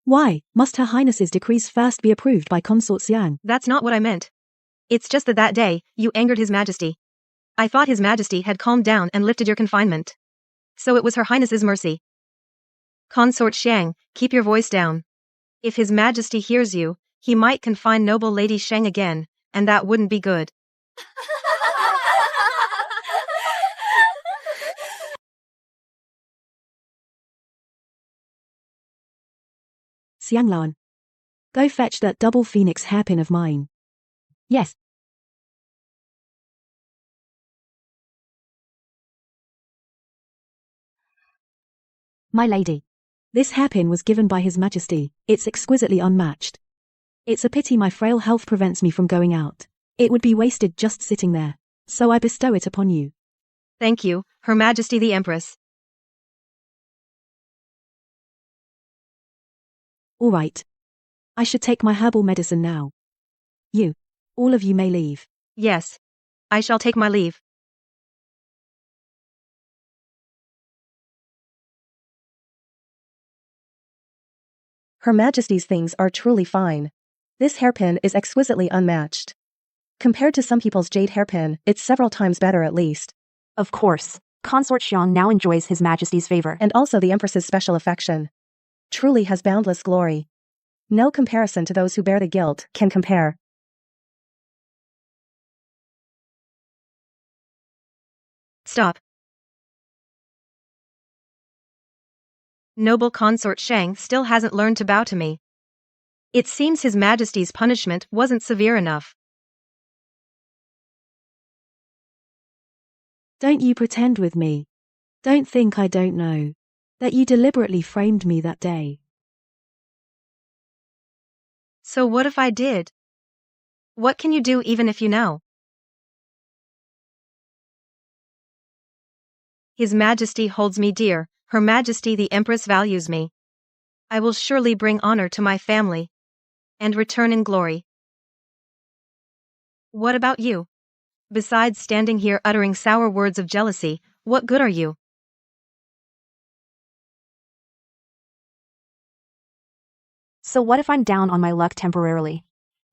Why must Her Highness's decrees first be approved by Consort Xiang? That's not what I meant. It's just that day, you angered His Majesty. I thought His Majesty had calmed down and lifted your confinement. So it was Her Highness's mercy. Consort Xiang, keep your voice down. If His Majesty hears you, he might confine Noble Lady Shang again, and that wouldn't be good. Xianglan, go fetch that double phoenix hairpin of mine. Yes. My lady. This hairpin was given by His Majesty. It's exquisitely unmatched. It's a pity my frail health prevents me from going out. It would be wasted just sitting there. so I bestow it upon you. Thank you, Her Majesty the Empress. All right. I should take my herbal medicine now. All of you may leave. Yes. I shall take my leave. Her Majesty's things are truly fine. This hairpin is exquisitely unmatched. Compared to some people's jade hairpin, it's several times better at least. Of course, Consort Xiang now enjoys His Majesty's favor. And also the Empress's special affection. Truly has boundless glory. No comparison to those who bear the guilt can compare. Stop. Noble Consort Shang still hasn't learned to bow to me. It seems His Majesty's punishment wasn't severe enough. Don't you pretend with me. Don't think I don't know. That you deliberately framed me that day. So what if I did? What can you do even if you know? His Majesty holds me dear, Her Majesty the Empress values me. I will surely bring honor to my family. And return in glory. What about you? Besides standing here uttering sour words of jealousy, what good are you? So what if I'm down on my luck temporarily?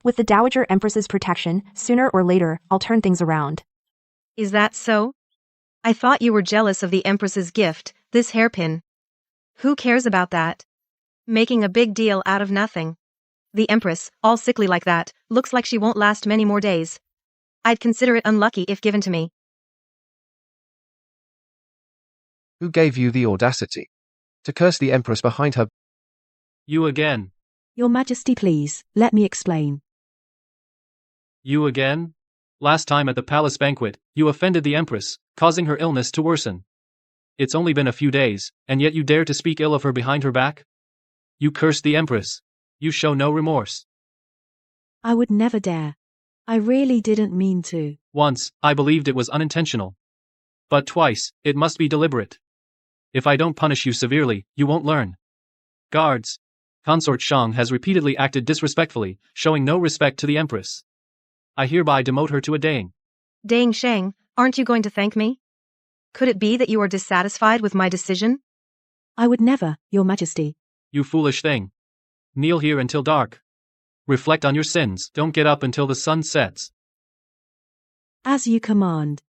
With the Dowager Empress's protection, sooner or later, I'll turn things around. Is that so? I thought you were jealous of the Empress's gift, this hairpin. Who cares about that? Making a big deal out of nothing. The Empress, all sickly like that, looks like she won't last many more days. I'd consider it unlucky if given to me. Who gave you the audacity to curse the Empress behind her? You again. Your Majesty, please, let me explain. You again? Last time at the palace banquet, you offended the Empress, causing her illness to worsen. It's only been a few days, and yet you dare to speak ill of her behind her back? You cursed the Empress. You show no remorse. I would never dare. I really didn't mean to. Once, I believed it was unintentional. But twice, it must be deliberate. If I don't punish you severely, you won't learn. Guards. Consort Shang has repeatedly acted disrespectfully, showing no respect to the Empress. I hereby demote her to a Dang. Dang Shang, aren't you going to thank me? Could it be that you are dissatisfied with my decision? I would never, Your Majesty. You foolish thing. Kneel here until dark. Reflect on your sins. Don't get up until the sun sets. As you command.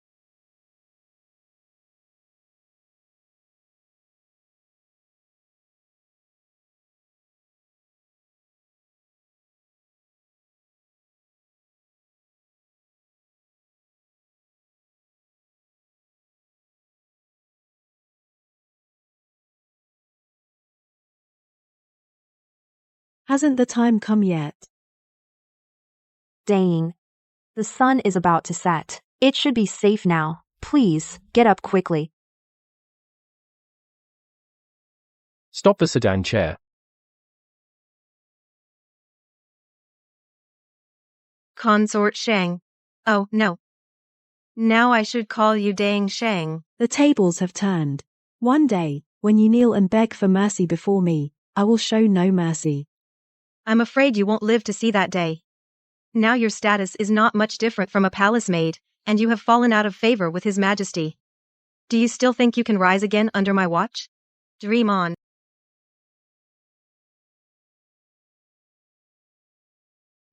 Hasn't the time come yet? Dang. The sun is about to set. It should be safe now. Please, get up quickly. Stop the sedan chair. Consort Shang. Oh, no. Now I should call you Dang Shang. The tables have turned. One day, when you kneel and beg for mercy before me, I will show no mercy. I'm afraid you won't live to see that day. Now your status is not much different from a palace maid, and you have fallen out of favor with His Majesty. Do you still think you can rise again under my watch? Dream on.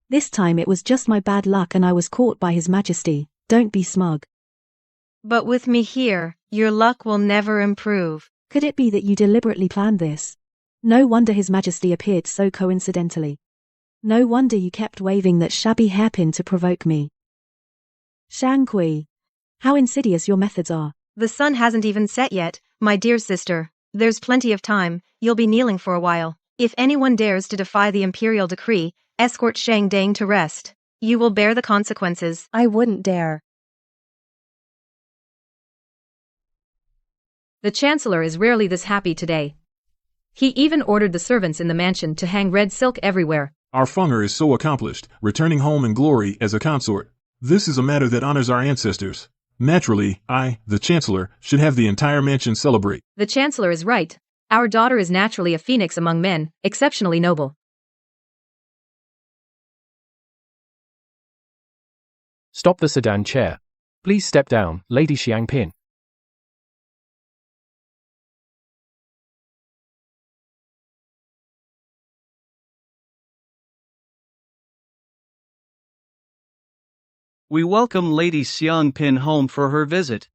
This time it was just my bad luck and I was caught by His Majesty. Don't be smug. But with me here, your luck will never improve. Could it be that you deliberately planned this? No wonder His Majesty appeared so coincidentally. No wonder you kept waving that shabby hairpin to provoke me. Shang Kui. How insidious your methods are. The sun hasn't even set yet, my dear sister. There's plenty of time, you'll be kneeling for a while. If anyone dares to defy the imperial decree, escort Shang Dang to rest. You will bear the consequences. I wouldn't dare. The Chancellor is rarely this happy today. He even ordered the servants in the mansion to hang red silk everywhere. Our Funger is so accomplished, returning home in glory as a consort. This is a matter that honors our ancestors. Naturally, I, the Chancellor, should have the entire mansion celebrate. The Chancellor is right. Our daughter is naturally a phoenix among men, exceptionally noble. Stop the sedan chair. Please step down, Lady Xiangpin. We welcome Lady Xiangpin home for her visit.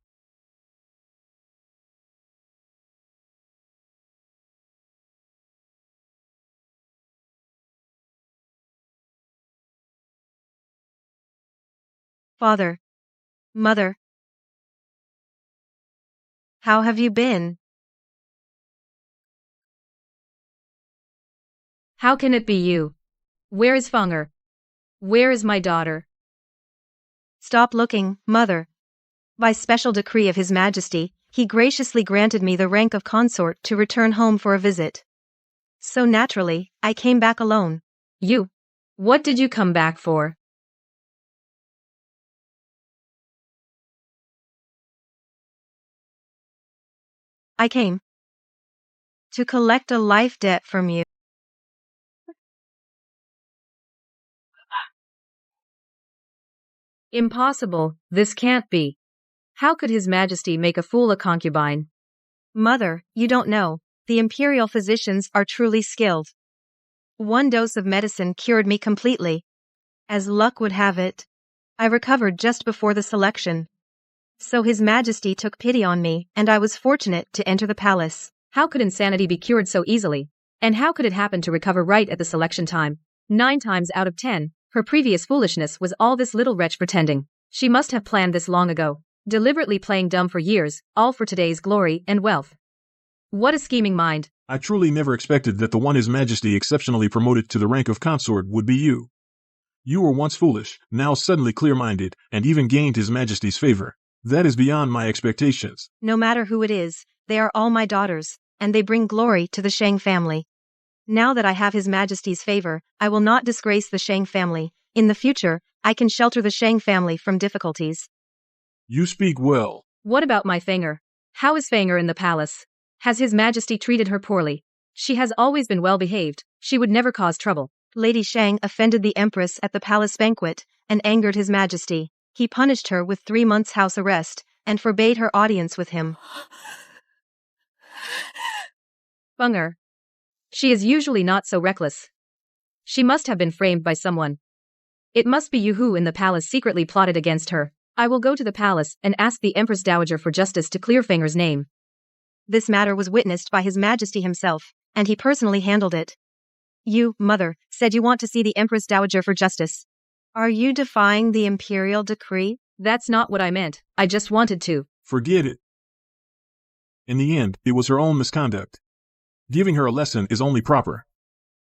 Father. Mother. How have you been? How can it be you? Where is Fenger? Where is my daughter? Stop looking, Mother. By special decree of His Majesty, he graciously granted me the rank of consort to return home for a visit. So naturally, I came back alone. You? What did you come back for? I came to collect a life debt from you. Impossible, this can't be. How could His Majesty make a fool a concubine? Mother, you don't know. The imperial physicians are truly skilled. One dose of medicine cured me completely. As luck would have it, I recovered just before the selection. So His Majesty took pity on me, and I was fortunate to enter the palace. How could insanity be cured so easily? And how could it happen to recover right at the selection time? 9 times out of 10, her previous foolishness was all this little wretch pretending. She must have planned this long ago, deliberately playing dumb for years, all for today's glory and wealth. What a scheming mind. I truly never expected that the one His Majesty exceptionally promoted to the rank of consort would be you. You were once foolish, now suddenly clear-minded, and even gained His Majesty's favor. That is beyond my expectations. No matter who it is, they are all my daughters, and they bring glory to the Shang family. Now that I have His Majesty's favor, I will not disgrace the Shang family. In the future, I can shelter the Shang family from difficulties. You speak well. What about my Fenger? How is Fenger in the palace? Has His Majesty treated her poorly? She has always been well behaved. She would never cause trouble. Lady Shang offended the Empress at the palace banquet, and angered His Majesty. He punished her with 3 months' house arrest, and forbade her audience with him. Fenger. She is usually not so reckless. She must have been framed by someone. It must be you who in the palace secretly plotted against her. I will go to the palace and ask the Empress Dowager for justice to clear Fenger's name. This matter was witnessed by His Majesty himself, and he personally handled it. You, Mother, said you want to see the Empress Dowager for justice. Are you defying the imperial decree? That's not what I meant. I just wanted to. Forget it. In the end, it was her own misconduct. Giving her a lesson is only proper.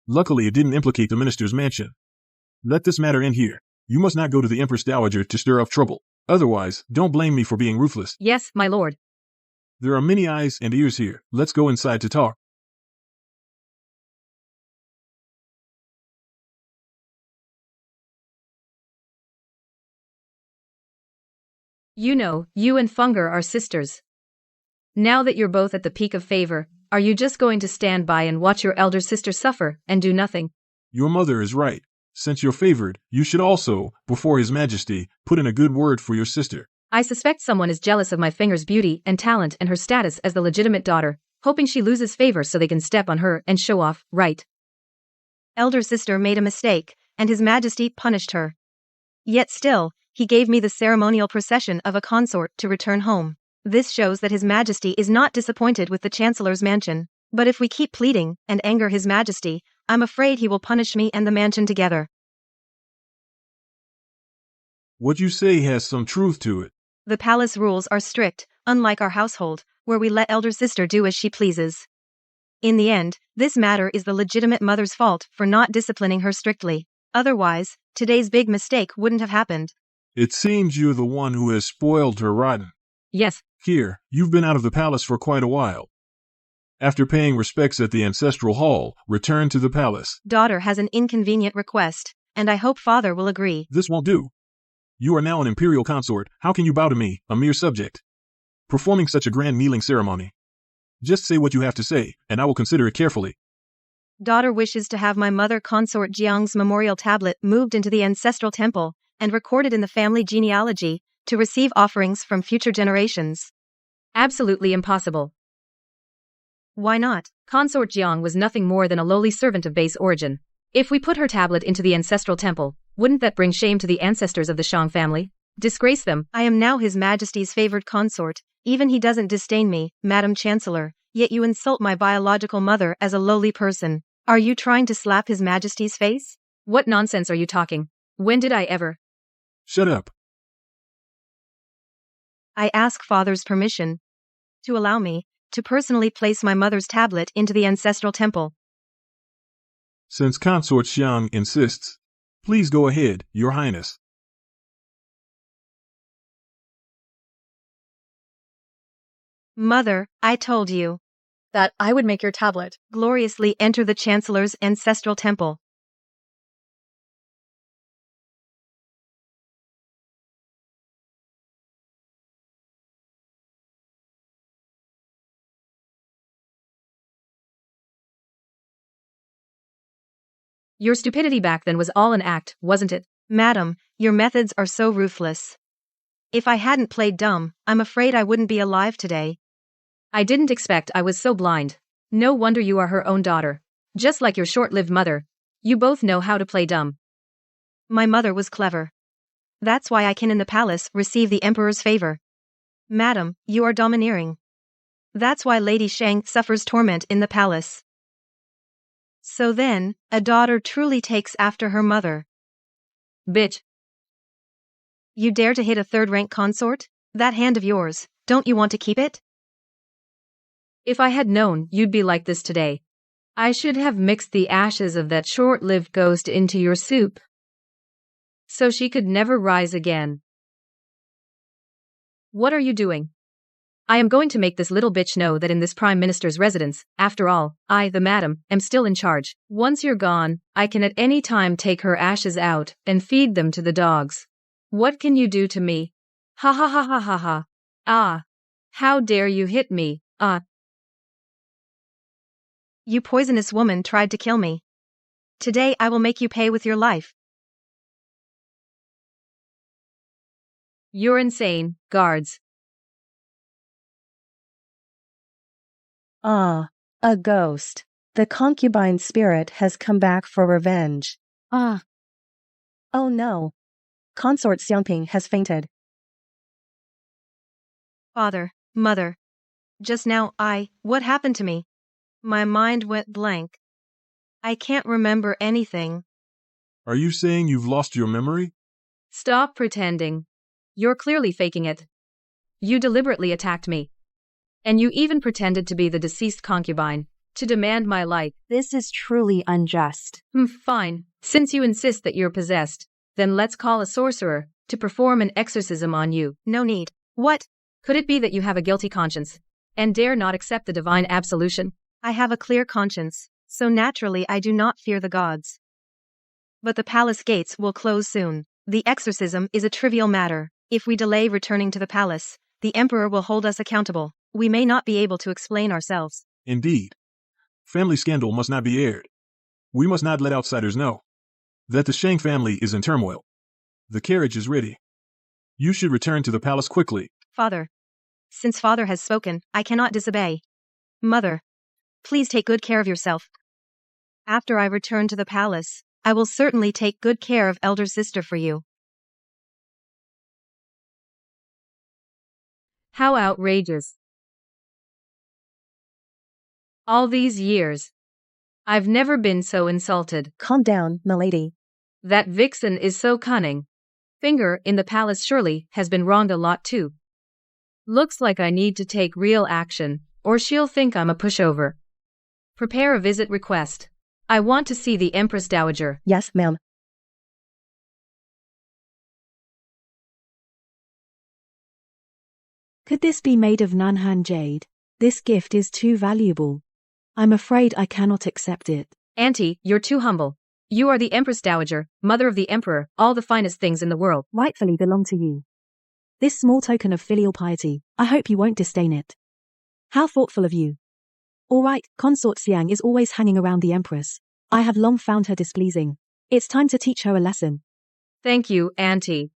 Luckily, it didn't implicate the minister's mansion. Let this matter end here. You must not go to the Empress Dowager to stir up trouble. Otherwise, don't blame me for being ruthless. Yes, my lord. There are many eyes and ears here. Let's go inside to talk. You know, you and Fenger are sisters. Now that you're both at the peak of favor, are you just going to stand by and watch your elder sister suffer and do nothing? Your mother is right. Since you're favored, you should also, before His Majesty, put in a good word for your sister. I suspect someone is jealous of my Fenger's beauty and talent and her status as the legitimate daughter, hoping she loses favor so they can step on her and show off, right? Elder sister made a mistake, and His Majesty punished her. Yet still, he gave me the ceremonial procession of a consort to return home. This shows that His Majesty is not disappointed with the Chancellor's mansion. But if we keep pleading and anger His Majesty, I'm afraid he will punish me and the mansion together. What you say has some truth to it. The palace rules are strict, unlike our household, where we let elder sister do as she pleases. In the end, this matter is the legitimate mother's fault for not disciplining her strictly. Otherwise, today's big mistake wouldn't have happened. It seems you're the one who has spoiled her rotten. Yes. Here, you've been out of the palace for quite a while. After paying respects at the ancestral hall, return to the palace. Daughter has an inconvenient request, and I hope father will agree. This won't do. You are now an imperial consort, how can you bow to me, a mere subject? Performing such a grand kneeling ceremony. Just say what you have to say, and I will consider it carefully. Daughter wishes to have my mother consort Jiang's memorial tablet moved into the ancestral temple and recorded in the family genealogy to receive offerings from future generations. Absolutely impossible. Why not? Consort Jiang was nothing more than a lowly servant of base origin. If we put her tablet into the ancestral temple, wouldn't that bring shame to the ancestors of the Shang family? Disgrace them. I am now His Majesty's favored consort. Even he doesn't disdain me, Madam Chancellor, yet you insult my biological mother as a lowly person. Are you trying to slap His Majesty's face? What nonsense are you talking? When did I ever? Shut up. I ask Father's permission to allow me to personally place my mother's tablet into the ancestral temple. Since Consort Xiang insists, please go ahead, Your Highness. Mother, I told you that I would make your tablet gloriously enter the Chancellor's ancestral temple. Your stupidity back then was all an act, wasn't it? Madam, your methods are so ruthless. If I hadn't played dumb, I'm afraid I wouldn't be alive today. I didn't expect I was so blind. No wonder you are her own daughter. Just like your short-lived mother. You both know how to play dumb. My mother was clever. That's why I can in the palace receive the Emperor's favor. Madam, you are domineering. That's why Lady Shang suffers torment in the palace. So then, a daughter truly takes after her mother. Bitch. You dare to hit a third-rank consort? That hand of yours, don't you want to keep it? If I had known you'd be like this today, I should have mixed the ashes of that short-lived ghost into your soup, so she could never rise again. What are you doing? I am going to make this little bitch know that in this Prime Minister's residence, after all, I, the madam, am still in charge. Once you're gone, I can at any time take her ashes out and feed them to the dogs. What can you do to me? Ha ha ha ha ha ha. Ah. How dare you hit me, ah. You poisonous woman tried to kill me. Today I will make you pay with your life. You're insane, guards. Ah, a ghost. The concubine spirit has come back for revenge. Ah. Oh no. Consort Xiangping has fainted. Father, mother. Just now what happened to me? My mind went blank. I can't remember anything. Are you saying you've lost your memory? Stop pretending. You're clearly faking it. You deliberately attacked me. And you even pretended to be the deceased concubine, to demand my life. This is truly unjust. Fine. Since you insist that you're possessed, then let's call a sorcerer to perform an exorcism on you. No need. What? Could it be that you have a guilty conscience, and dare not accept the divine absolution? I have a clear conscience, so naturally I do not fear the gods. But the palace gates will close soon. The exorcism is a trivial matter. If we delay returning to the palace, the Emperor will hold us accountable. We may not be able to explain ourselves. Indeed. Family scandal must not be aired. We must not let outsiders know that the Shang family is in turmoil. The carriage is ready. You should return to the palace quickly. Father. Since Father has spoken, I cannot disobey. Mother. Please take good care of yourself. After I return to the palace, I will certainly take good care of elder sister for you. How outrageous. All these years, I've never been so insulted. Calm down, milady. That vixen is so cunning. Finger in the palace surely has been wronged a lot too. Looks like I need to take real action, or she'll think I'm a pushover. Prepare a visit request. I want to see the Empress Dowager. Yes, ma'am. Could this be made of Nanhan jade? This gift is too valuable. I'm afraid I cannot accept it. Auntie, you're too humble. You are the Empress Dowager, mother of the Emperor, all the finest things in the world. Rightfully belong to you. This small token of filial piety, I hope you won't disdain it. How thoughtful of you. All right, Consort Xiang is always hanging around the Empress. I have long found her displeasing. It's time to teach her a lesson. Thank you, Auntie.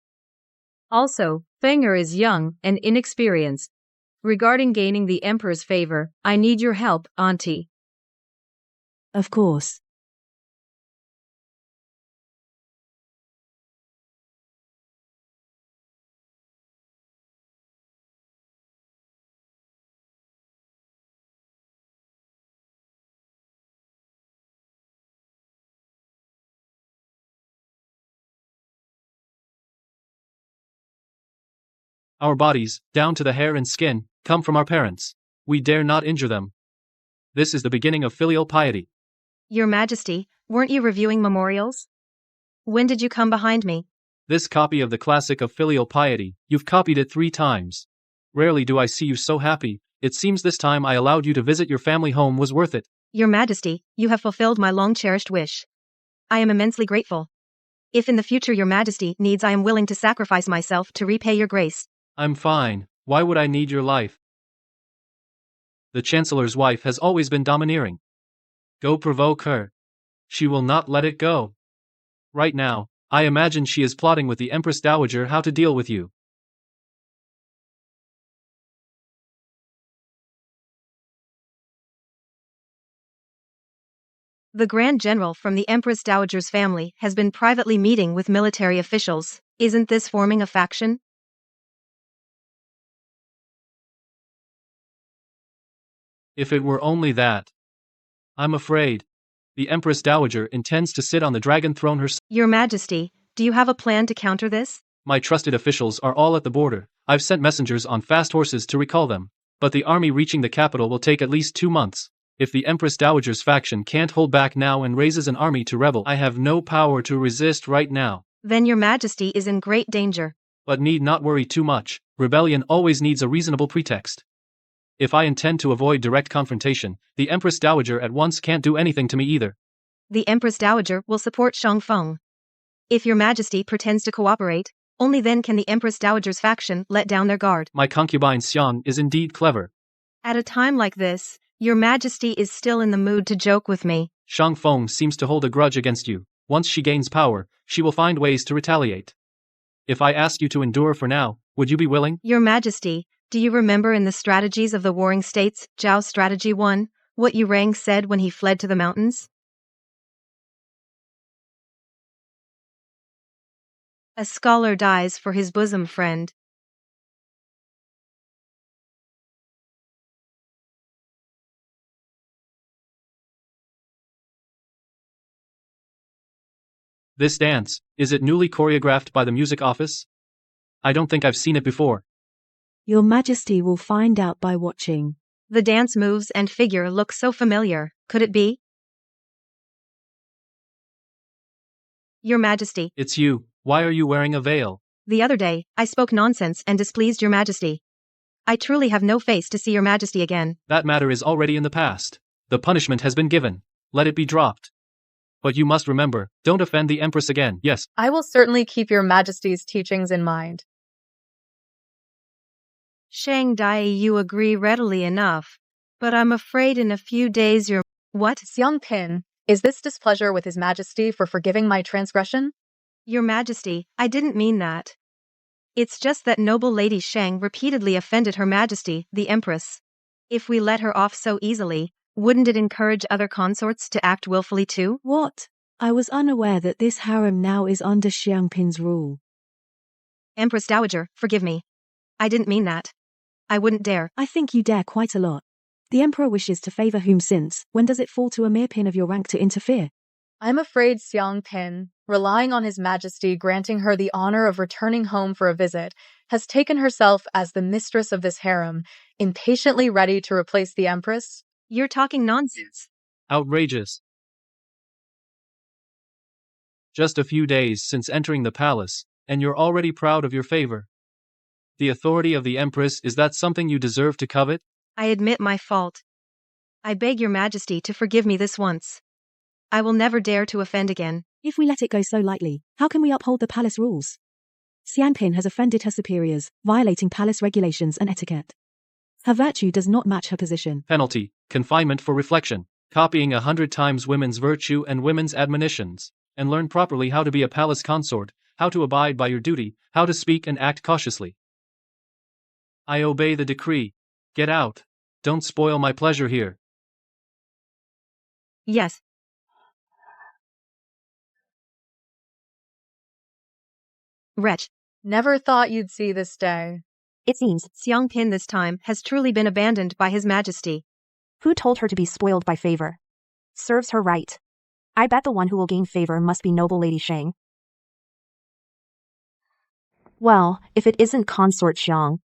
Also, Fenger is young and inexperienced. Regarding gaining the Emperor's favor, I need your help, Auntie. Of course. Our bodies, down to the hair and skin, come from our parents. We dare not injure them. This is the beginning of filial piety. Your Majesty, weren't you reviewing memorials? When did you come behind me? This copy of the classic of filial piety, you've copied it 3 times. Rarely do I see you so happy. It seems this time I allowed you to visit your family home was worth it. Your Majesty, you have fulfilled my long-cherished wish. I am immensely grateful. If in the future your Majesty needs, I am willing to sacrifice myself to repay your grace. I'm fine. Why would I need your life? The Chancellor's wife has always been domineering. Go provoke her. She will not let it go. Right now, I imagine she is plotting with the Empress Dowager how to deal with you. The Grand General from the Empress Dowager's family has been privately meeting with military officials. Isn't this forming a faction? If it were only that. I'm afraid. The Empress Dowager intends to sit on the dragon throne herself. Your Majesty, do you have a plan to counter this? My trusted officials are all at the border. I've sent messengers on fast horses to recall them. But the army reaching the capital will take at least 2 months. If the Empress Dowager's faction can't hold back now and raises an army to rebel, I have no power to resist right now. Then your Majesty is in great danger. But need not worry too much. Rebellion always needs a reasonable pretext. If I intend to avoid direct confrontation, the Empress Dowager at once can't do anything to me either. The Empress Dowager will support Shangfeng. If your Majesty pretends to cooperate, only then can the Empress Dowager's faction let down their guard. My concubine Xiang is indeed clever. At a time like this, your Majesty is still in the mood to joke with me. Shangfeng seems to hold a grudge against you. Once she gains power, she will find ways to retaliate. If I ask you to endure for now, would you be willing? Your Majesty, do you remember in the strategies of the warring states, Zhao Strategy 1, what Yurang said when he fled to the mountains? A scholar dies for his bosom friend. This dance, is it newly choreographed by the music office? I don't think I've seen it before. Your Majesty will find out by watching. The dance moves and figure look so familiar. Could it be? Your Majesty. It's you. Why are you wearing a veil? The other day, I spoke nonsense and displeased your Majesty. I truly have no face to see your Majesty again. That matter is already in the past. The punishment has been given. Let it be dropped. But you must remember, don't offend the Empress again. Yes. I will certainly keep your Majesty's teachings in mind. Shang Dai, you agree readily enough. But I'm afraid in a few days your... What? Xiang Pin, is this displeasure with His Majesty for forgiving my transgression? Your Majesty, I didn't mean that. It's just that noble Lady Shang repeatedly offended Her Majesty, the Empress. If we let her off so easily, wouldn't it encourage other consorts to act willfully too? What? I was unaware that this harem now is under Xiangpin's rule. Empress Dowager, forgive me. I didn't mean that. I wouldn't dare. I think you dare quite a lot. The Emperor wishes to favor whom since, when does it fall to a mere pin of your rank to interfere? I'm afraid Xiang Pin, relying on His Majesty granting her the honor of returning home for a visit, has taken herself as the mistress of this harem, impatiently ready to replace the Empress. You're talking nonsense. Outrageous. Just a few days since entering the palace, and you're already proud of your favor. The authority of the Empress, is that something you deserve to covet? I admit my fault. I beg your Majesty to forgive me this once. I will never dare to offend again. If we let it go so lightly, how can we uphold the palace rules? Xiangpin has offended her superiors, violating palace regulations and etiquette. Her virtue does not match her position. Penalty, confinement for reflection, copying 100 times women's virtue and women's admonitions, and learn properly how to be a palace consort, how to abide by your duty, how to speak and act cautiously. I obey the decree. Get out. Don't spoil my pleasure here. Yes. Wretch. Never thought you'd see this day. It seems Xiangpin this time has truly been abandoned by His Majesty. Who told her to be spoiled by favor? Serves her right. I bet the one who will gain favor must be noble Lady Shang. Well, if it isn't Consort Xiang.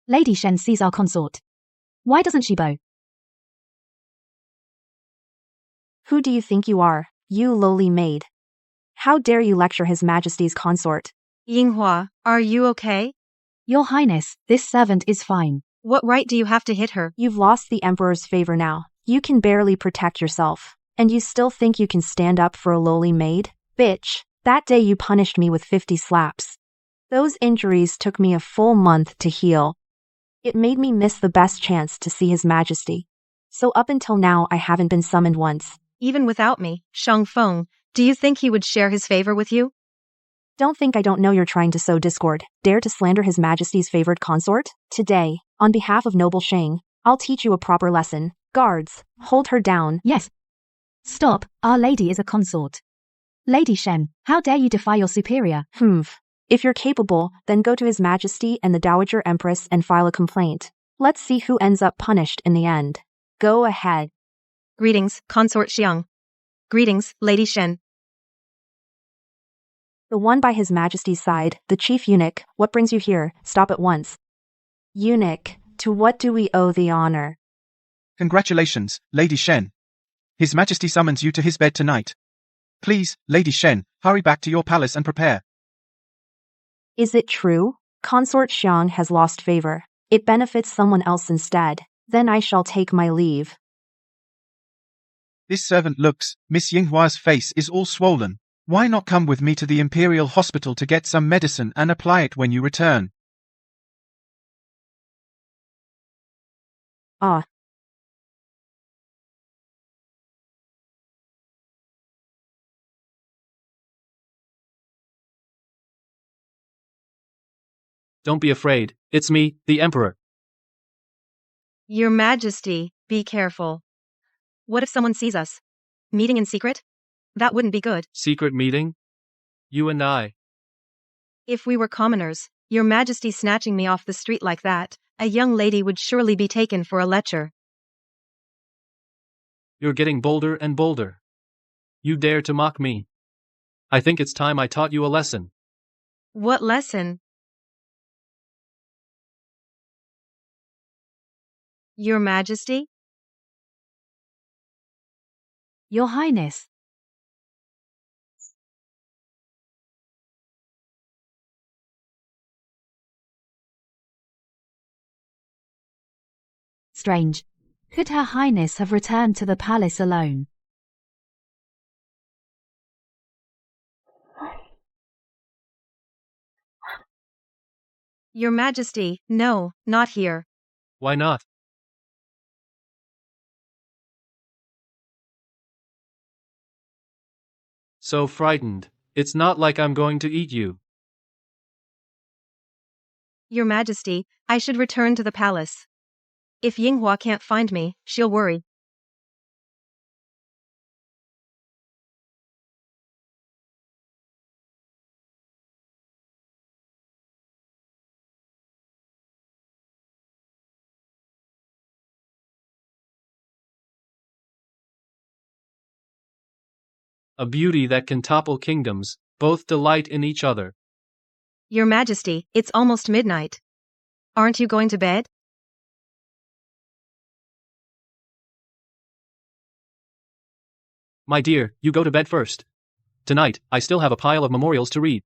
Lady Shen sees our consort. Why doesn't she bow? Who do you think you are, you lowly maid? How dare you lecture His Majesty's consort? Yinghua, are you okay? Your Highness, this servant is fine. What right do you have to hit her? You've lost the Emperor's favor now. You can barely protect yourself. And you still think you can stand up for a lowly maid? Bitch, that day you punished me with 50 slaps. Those injuries took me a full month to heal. It made me miss the best chance to see His Majesty. So up until now I haven't been summoned once. Even without me, Shang Feng, do you think he would share his favor with you? Don't think I don't know you're trying to sow discord. Dare to slander His Majesty's favored consort? Today, on behalf of noble Shang, I'll teach you a proper lesson. Guards, hold her down. Yes. Stop, Our Lady is a consort. Lady Shen, how dare you defy your superior? If you're capable, then go to His Majesty and the Dowager Empress and file a complaint. Let's see who ends up punished in the end. Go ahead. Greetings, Consort Xiang. Greetings, Lady Shen. The one by His Majesty's side, the chief eunuch, what brings you here? Stop at once. Eunuch, to what do we owe the honor? Congratulations, Lady Shen. His Majesty summons you to his bed tonight. Please, Lady Shen, hurry back to your palace and prepare. Is it true? Consort Xiang has lost favor. It benefits someone else instead. Then I shall take my leave. This servant looks, Miss Yinghua's face is all swollen. Why not come with me to the Imperial Hospital to get some medicine and apply it when you return? Ah. Don't be afraid, it's me, the Emperor. Your Majesty, be careful. What if someone sees us? Meeting in secret? That wouldn't be good. Secret meeting? You and I. If we were commoners, Your Majesty snatching me off the street like that, a young lady would surely be taken for a lecher. You're getting bolder and bolder. You dare to mock me. I think it's time I taught you a lesson. What lesson? Your Majesty? Your Highness. Strange. Could Her Highness have returned to the palace alone? Your Majesty, no, not here. Why not? So frightened. It's not like I'm going to eat you. Your Majesty, I should return to the palace. If Yinghua can't find me, she'll worry. A beauty that can topple kingdoms, both delight in each other. Your Majesty, it's almost midnight. Aren't you going to bed? My dear, you go to bed first. Tonight, I still have a pile of memorials to read.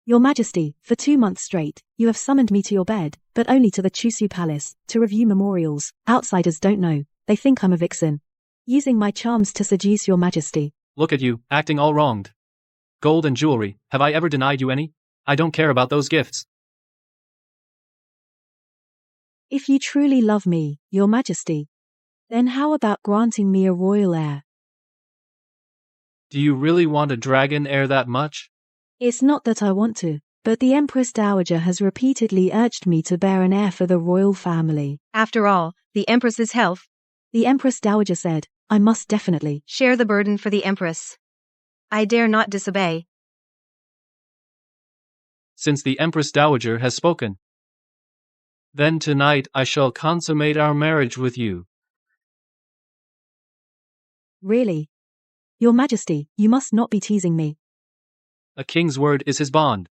Your Majesty, for 2 months straight, you have summoned me to your bed, but only to the Chusu Palace, to review memorials. Outsiders don't know. They think I'm a vixen, using my charms to seduce your majesty. Look at you, acting all wronged. Gold and jewelry, have I ever denied you any? I don't care about those gifts. If you truly love me, your majesty, then how about granting me a royal heir? Do you really want a dragon heir that much? It's not that I want to, but the Empress Dowager has repeatedly urged me to bear an heir for the royal family. After all, the Empress's health. The Empress Dowager said, I must definitely share the burden for the Empress. I dare not disobey. Since the Empress Dowager has spoken, then tonight I shall consummate our marriage with you. Really? Your Majesty, you must not be teasing me. A king's word is his bond.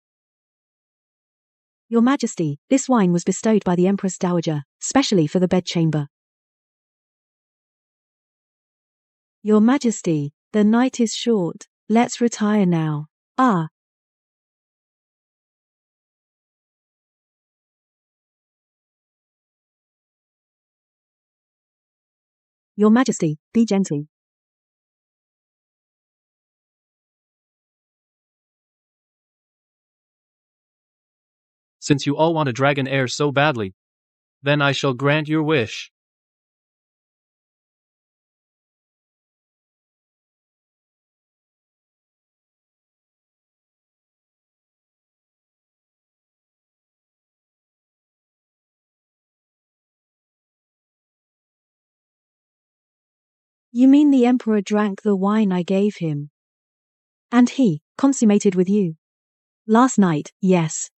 Your Majesty, this wine was bestowed by the Empress Dowager, specially for the bedchamber. Your Majesty, the night is short, let's retire now. Ah. Your Majesty, be gentle. Since you all want a dragon heir so badly, then I shall grant your wish. You mean the Emperor drank the wine I gave him? And he consummated with you? Last night, yes.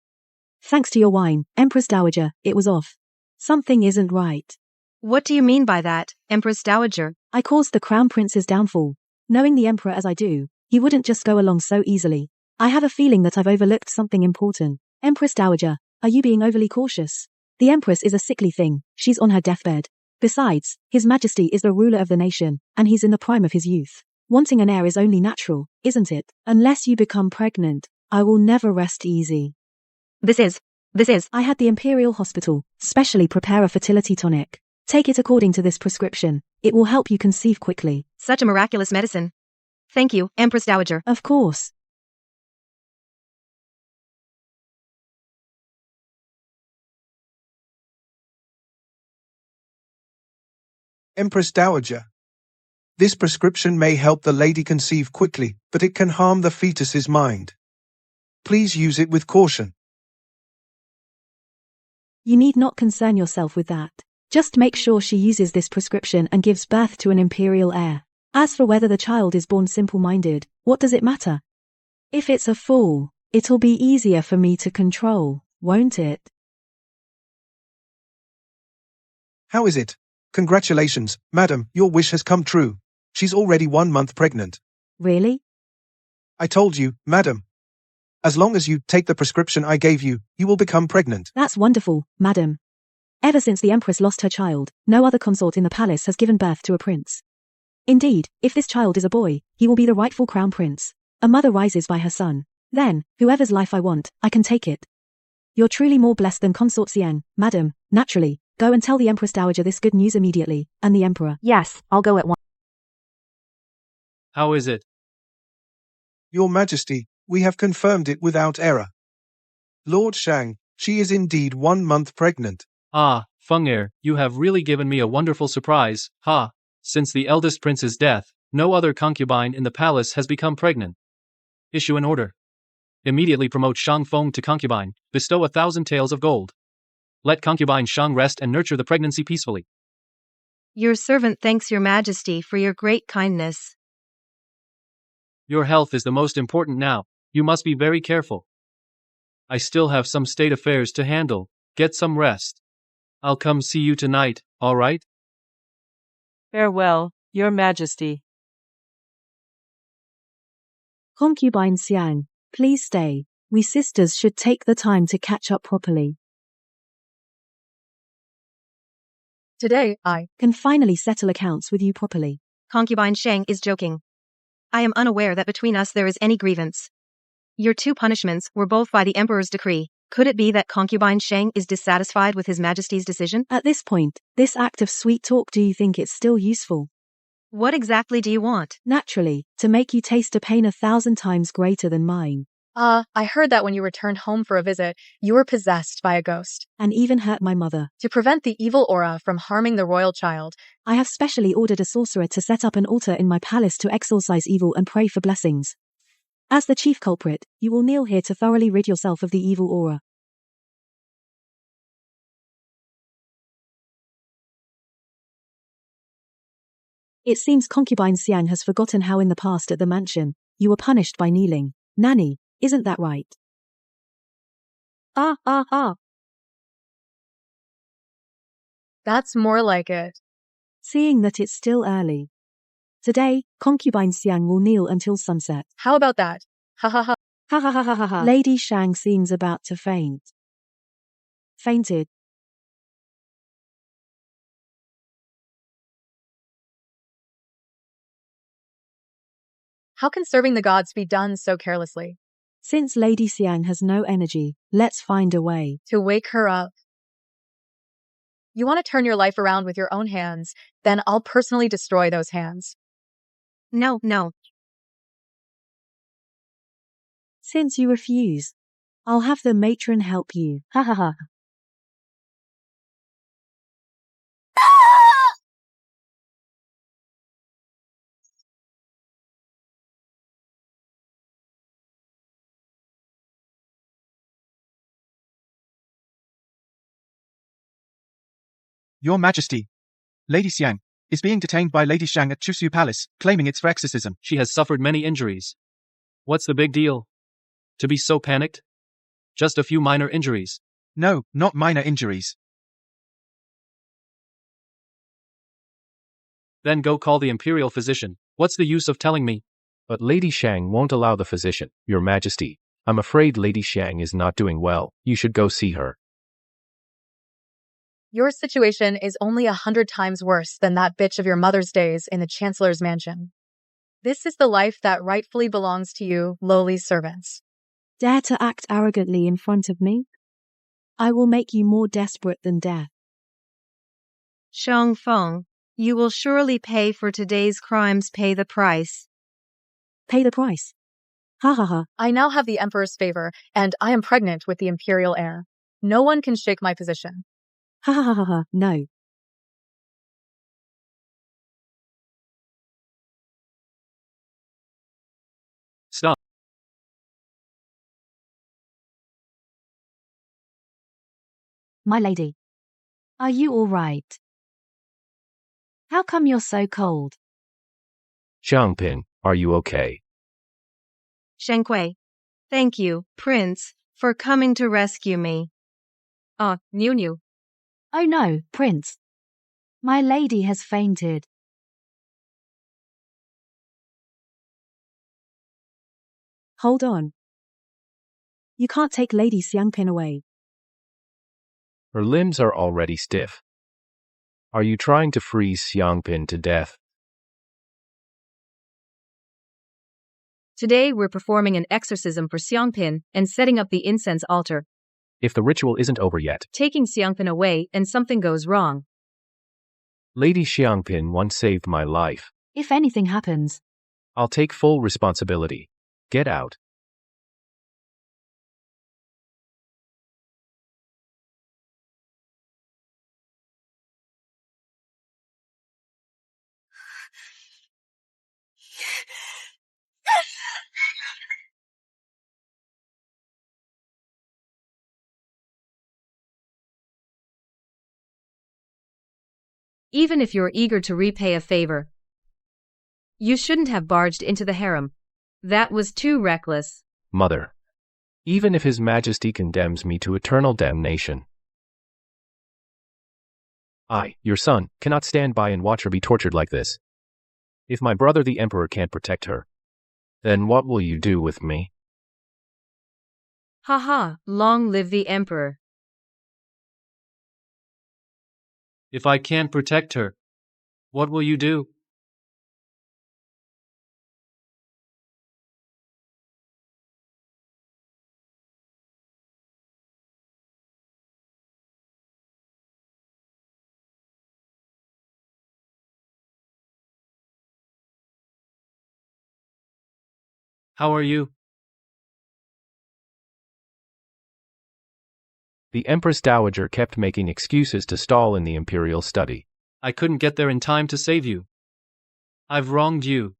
Thanks to your wine, Empress Dowager, it was off. Something isn't right. What do you mean by that, Empress Dowager? I caused the Crown Prince's downfall. Knowing the Emperor as I do, he wouldn't just go along so easily. I have a feeling that I've overlooked something important. Empress Dowager, are you being overly cautious? The Empress is a sickly thing, she's on her deathbed. Besides, His Majesty is the ruler of the nation, and he's in the prime of his youth. Wanting an heir is only natural, isn't it? Unless you become pregnant, I will never rest easy. This is. I had the Imperial Hospital specially prepare a fertility tonic. Take it according to this prescription. It will help you conceive quickly. Such a miraculous medicine. Thank you, Empress Dowager. Of course. Empress Dowager. This prescription may help the lady conceive quickly, but it can harm the fetus's mind. Please use it with caution. You need not concern yourself with that. Just make sure she uses this prescription and gives birth to an imperial heir. As for whether the child is born simple-minded, what does it matter? If it's a fool, it'll be easier for me to control, won't it? How is it? Congratulations, madam, your wish has come true. She's already 1 month pregnant. Really? I told you, madam. As long as you take the prescription I gave you, you will become pregnant. That's wonderful, madam. Ever since the Empress lost her child, no other consort in the palace has given birth to a prince. Indeed, if this child is a boy, he will be the rightful crown prince. A mother rises by her son. Then, whoever's life I want, I can take it. You're truly more blessed than Consort Xiang, madam. Naturally, go and tell the Empress Dowager this good news immediately, and the Emperor. Yes, I'll go at once. How is it? Your Majesty, we have confirmed it without error. Lord Shang, she is indeed 1 month pregnant. Ah, Feng'er, you have really given me a wonderful surprise, ha! Since the eldest prince's death, no other concubine in the palace has become pregnant. Issue an order. Immediately promote Shang Feng to concubine, bestow 1,000 taels of gold. Let concubine Shang rest and nurture the pregnancy peacefully. Your servant thanks your Majesty for your great kindness. Your health is the most important now, you must be very careful. I still have some state affairs to handle, get some rest. I'll come see you tonight, all right? Farewell, Your Majesty. Concubine Xiang, please stay. We sisters should take the time to catch up properly. Today, I can finally settle accounts with you properly. Concubine Shang is joking. I am unaware that between us there is any grievance. Your 2 punishments were both by the Emperor's decree. Could it be that concubine Shang is dissatisfied with His Majesty's decision? At this point, this act of sweet talk, do you think it's still useful? What exactly do you want? Naturally, to make you taste a pain 1,000 times greater than mine. I heard that when you returned home for a visit, you were possessed by a ghost. And even hurt my mother. To prevent the evil aura from harming the royal child, I have specially ordered a sorcerer to set up an altar in my palace to exorcise evil and pray for blessings. As the chief culprit, you will kneel here to thoroughly rid yourself of the evil aura. It seems concubine Xiang has forgotten how in the past at the mansion, you were punished by kneeling. Nanny, isn't that right? That's more like it. Seeing that it's still early. Today, concubine Xiang will kneel until sunset. How about that? Ha ha ha. Ha ha ha ha ha ha. Lady Shang seems about to faint. Fainted. How can serving the gods be done so carelessly? Since Lady Xiang has no energy, let's find a way. To wake her up. You want to turn your life around with your own hands, then I'll personally destroy those hands. No. Since you refuse, I'll have the matron help you. Ha ha ha. Your Majesty, Lady Xiang is being detained by Lady Shang at Choose Palace, claiming it's for exorcism. She has suffered many injuries. What's the big deal? To be so panicked? Just a few minor injuries. No, not minor injuries. Then go call the imperial physician. What's the use of telling me? But Lady Shang won't allow the physician. Your Majesty, I'm afraid Lady Shang is not doing well. You should go see her. Your situation is only 100 times worse than that bitch of your mother's days in the Chancellor's mansion. This is the life that rightfully belongs to you, lowly servants. Dare to act arrogantly in front of me? I will make you more desperate than death. Shang Feng, you will surely pay for today's crimes. Pay the price. Pay the price. Ha ha ha. I now have the Emperor's favor, and I am pregnant with the imperial heir. No one can shake my position. Ha ha ha ha ha. No. Stop. My lady. Are you all right? How come you're so cold? Xiangpin, are you okay? Shangqi. Thank you, Prince, for coming to rescue me. Niu. Oh no, Prince. My lady has fainted. Hold on. You can't take Lady Xiangpin away. Her limbs are already stiff. Are you trying to freeze Xiangpin to death? Today we're performing an exorcism for Xiangpin and setting up the incense altar. If the ritual isn't over yet, Taking Xiangpin away and something goes wrong. Lady Xiangpin once saved my life. If anything happens, I'll take full responsibility. Get out. Even if you're eager to repay a favor, you shouldn't have barged into the harem. That was too reckless. Mother. Even if His Majesty condemns me to eternal damnation, I, your son, cannot stand by and watch her be tortured like this. If my brother the Emperor can't protect her, then what will you do with me? Haha, long live the Emperor. If I can't protect her, what will you do? How are you? The Empress Dowager kept making excuses to stall in the imperial study. I couldn't get there in time to save you. I've wronged you.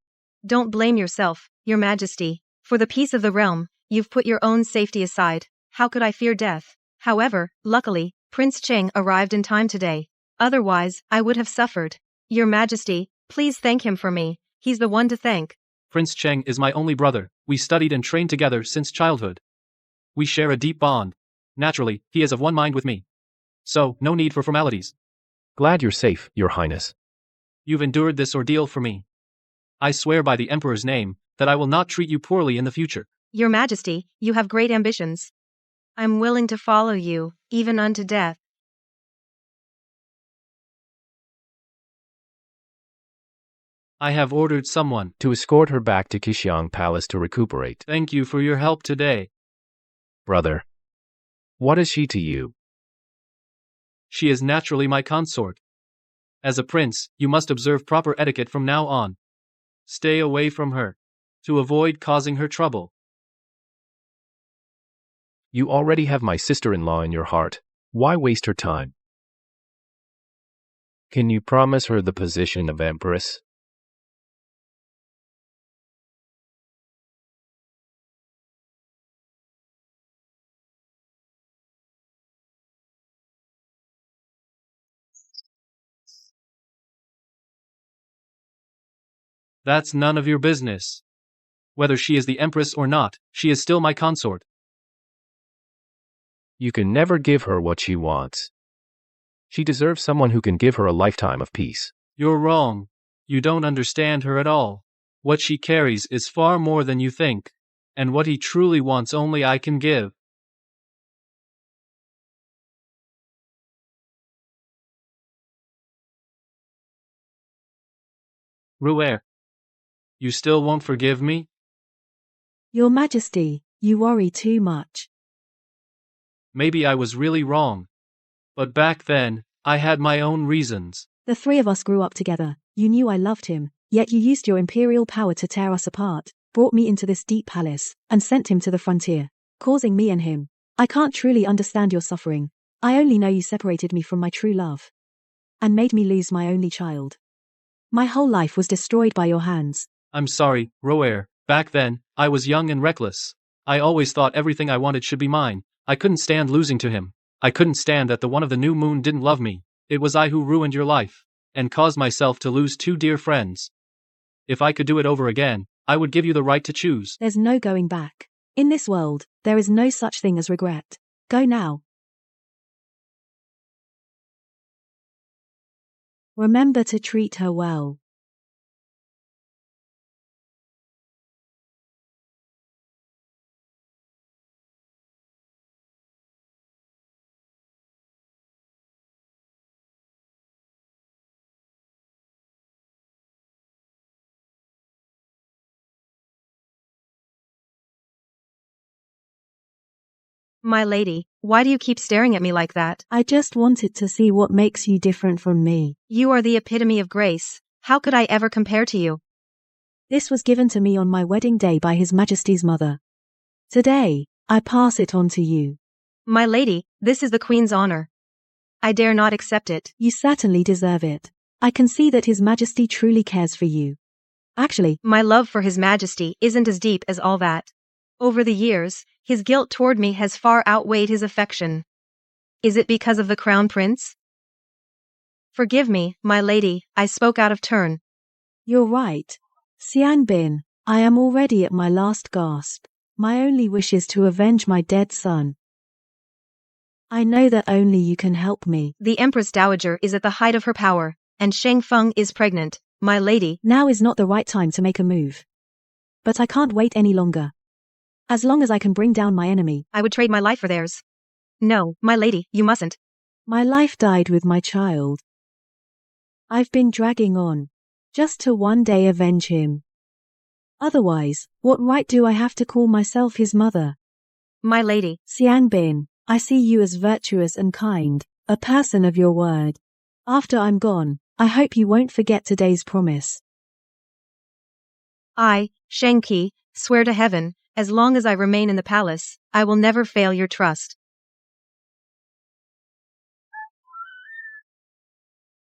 Don't blame yourself, Your Majesty. For the peace of the realm, you've put your own safety aside. How could I fear death? However, luckily, Prince Cheng arrived in time today. Otherwise, I would have suffered. Your Majesty, please thank him for me. He's the one to thank. Prince Cheng is my only brother. We studied and trained together since childhood. We share a deep bond. Naturally, he is of one mind with me. So, no need for formalities. Glad you're safe, Your Highness. You've endured this ordeal for me. I swear by the Emperor's name that I will not treat you poorly in the future. Your Majesty, you have great ambitions. I'm willing to follow you, even unto death. I have ordered someone to escort her back to Qixiang Palace to recuperate. Thank you for your help today. Brother, what is she to you? She is naturally my consort. As a prince, you must observe proper etiquette from now on. Stay away from her, to avoid causing her trouble. You already have my sister-in-law in your heart. Why waste her time? Can you promise her the position of empress? That's none of your business. Whether she is the empress or not, she is still my consort. You can never give her what she wants. She deserves someone who can give her a lifetime of peace. You're wrong. You don't understand her at all. What she carries is far more than you think, and what he truly wants only I can give. Rouer, you still won't forgive me? Your Majesty, you worry too much. Maybe I was really wrong. But back then, I had my own reasons. The three of us grew up together. You knew I loved him, yet you used your imperial power to tear us apart, brought me into this deep palace, and sent him to the frontier, causing me and him. I can't truly understand your suffering. I only know you separated me from my true love. And made me lose my only child. My whole life was destroyed by your hands. I'm sorry, Rouer. Back then, I was young and reckless. I always thought everything I wanted should be mine. I couldn't stand losing to him. I couldn't stand that the one of the new moon didn't love me. It was I who ruined your life, and caused myself to lose two dear friends. If I could do it over again, I would give you the right to choose. There's no going back. In this world, there is no such thing as regret. Go now. Remember to treat her well. My lady, why do you keep staring at me like that? I just wanted to see what makes you different from me. You are the epitome of grace. How could I ever compare to you? This was given to me on my wedding day by His Majesty's mother. Today, I pass it on to you. My lady, this is the Queen's honor. I dare not accept it. You certainly deserve it. I can see that His Majesty truly cares for you. Actually, my love for His Majesty isn't as deep as all that. Over the years, his guilt toward me has far outweighed his affection. Is it because of the Crown Prince? Forgive me, my lady, I spoke out of turn. You're right. Xian Bin, I am already at my last gasp. My only wish is to avenge my dead son. I know that only you can help me. The Empress Dowager is at the height of her power, and Sheng Feng is pregnant, my lady. Now is not the right time to make a move. But I can't wait any longer. As long as I can bring down my enemy, I would trade my life for theirs. No, my lady, you mustn't. My life died with my child. I've been dragging on, just to one day avenge him. Otherwise, what right do I have to call myself his mother? My lady. Xian Bin, I see you as virtuous and kind, a person of your word. After I'm gone, I hope you won't forget today's promise. I, Sheng Qi, Swear to heaven, as long as I remain in the palace, I will never fail your trust.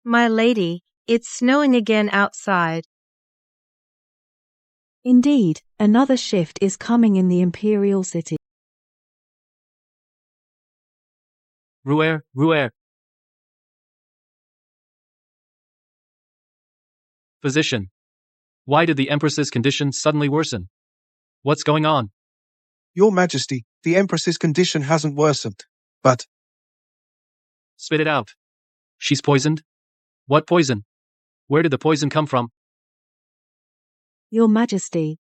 My lady, it's snowing again outside. Indeed, another shift is coming in the imperial city. Ruer. Physician. Why did the Empress's condition suddenly worsen? What's going on? Your Majesty, the Empress's condition hasn't worsened. But Spit it out. She's poisoned? What poison? Where did the poison come from? Your Majesty.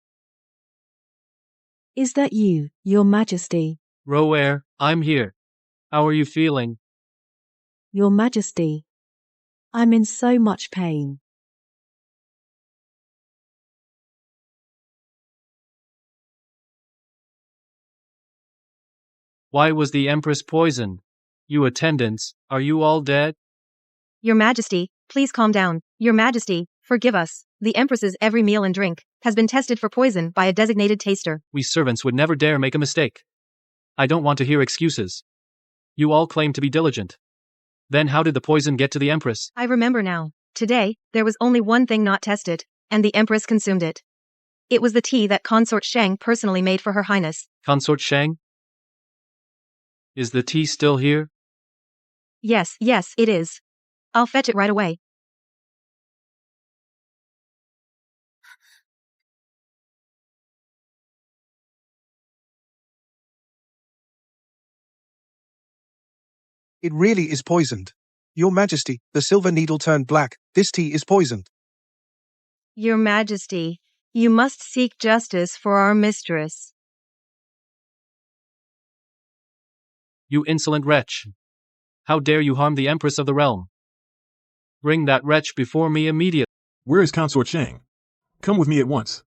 Is that you, Your Majesty? Rower, I'm here. How are you feeling? Your Majesty. I'm in so much pain. Why was the Empress poisoned? You attendants, are you all dead? Your Majesty, please calm down. Your Majesty, forgive us. The Empress's every meal and drink has been tested for poison by a designated taster. We servants would never dare make a mistake. I don't want to hear excuses. You all claim to be diligent. Then how did the poison get to the Empress? I remember now. Today, there was only one thing not tested, and the Empress consumed it. It was the tea that Consort Shang personally made for Her Highness. Consort Shang? Is the tea still here? Yes, it is. I'll fetch it right away. it really is poisoned. Your Majesty, the silver needle turned black. This tea is poisoned. Your Majesty, you must seek justice for our mistress. You insolent wretch. How dare you harm the Empress of the realm? Bring that wretch before me immediately. Where is Consort Shang? Come with me at once.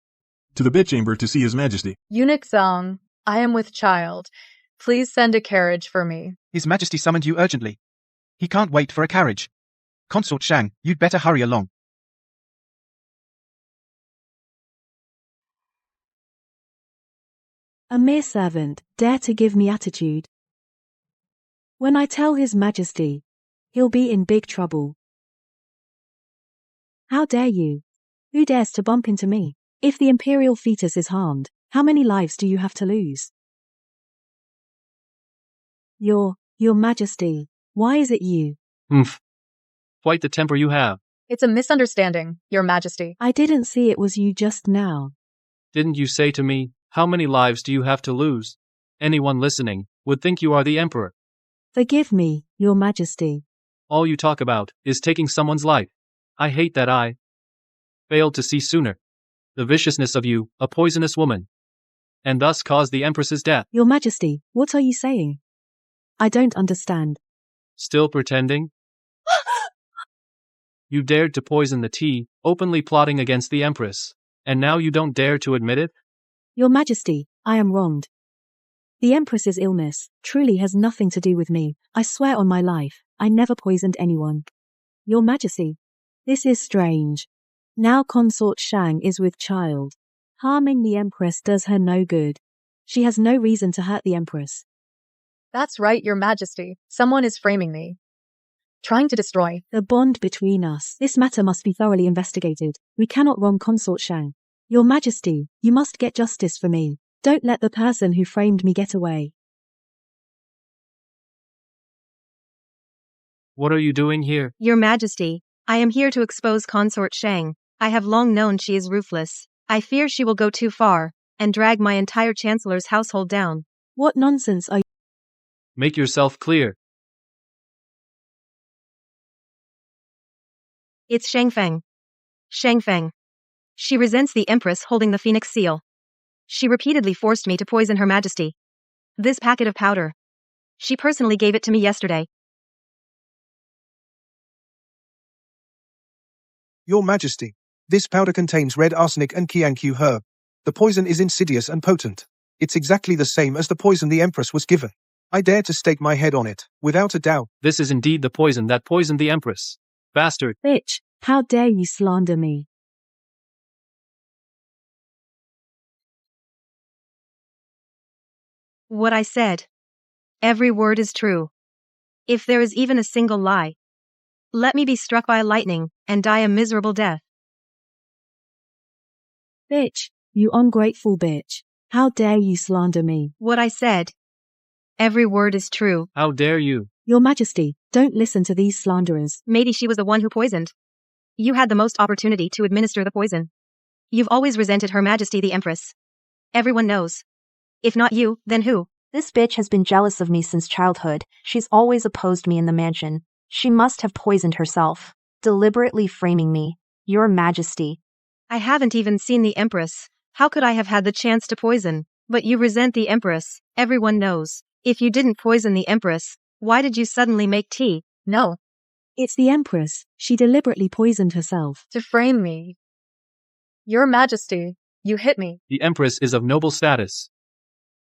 To the bedchamber to see His Majesty. Eunuch Zhang, I am with child. Please send a carriage for me. His Majesty summoned you urgently. He can't wait for a carriage. Consort Shang, you'd better hurry along. A mere servant, dare to give me attitude. When I tell His Majesty, he'll be in big trouble. How dare you? Who dares to bump into me? If the imperial fetus is harmed, how many lives do you have to lose? Your Majesty, why is it you? Quite the temper you have. It's a misunderstanding, Your Majesty. I didn't see it was you just now. Didn't you say to me, how many lives do you have to lose? Anyone listening would think you are the Emperor. Forgive me, Your Majesty. All you talk about is taking someone's life. I hate that I failed to see sooner the viciousness of you, a poisonous woman, and thus caused the Empress's death. Your Majesty, what are you saying? I don't understand. Still pretending? You dared to poison the tea, openly plotting against the Empress, and now you don't dare to admit it? Your Majesty, I am wronged. The Empress's illness truly has nothing to do with me. I swear on my life, I never poisoned anyone. Your Majesty, this is strange. Now Consort Shang is with child. Harming the Empress does her no good. She has no reason to hurt the Empress. That's right, Your Majesty. Someone is framing me. Trying to destroy the bond between us. This matter must be thoroughly investigated. We cannot wrong Consort Shang. Your Majesty, you must get justice for me. Don't let the person who framed me get away. What are you doing here? Your Majesty, I am here to expose Consort Shang. I have long known she is ruthless. I fear she will go too far and drag my entire Chancellor's household down. What nonsense are you? Make yourself clear. It's Shang Feng. Shang Feng. She resents the Empress holding the Phoenix seal. She repeatedly forced me to poison Her Majesty. This packet of powder. She personally gave it to me yesterday. Your Majesty, this powder contains red arsenic and Qianqiu herb. The poison is insidious and potent. It's exactly the same as the poison the Empress was given. I dare to stake my head on it, without a doubt. This is indeed the poison that poisoned the Empress. Bastard. Bitch, how dare you slander me? What I said. Every word is true. If there is even a single lie, let me be struck by lightning and die a miserable death. Bitch, you ungrateful bitch. How dare you slander me? What I said. Every word is true. How dare you? Your Majesty, don't listen to these slanderers. Maybe she was the one who poisoned. You had the most opportunity to administer the poison. You've always resented Her Majesty the Empress. Everyone knows. If not you, then who? This bitch has been jealous of me since childhood. She's always opposed me in the mansion. She must have poisoned herself, deliberately framing me. Your Majesty. I haven't even seen the Empress. How could I have had the chance to poison? But you resent the Empress. Everyone knows. If you didn't poison the Empress, why did you suddenly make tea? No. It's the Empress. She deliberately poisoned herself. To frame me. Your Majesty, you hit me. The Empress is of noble status.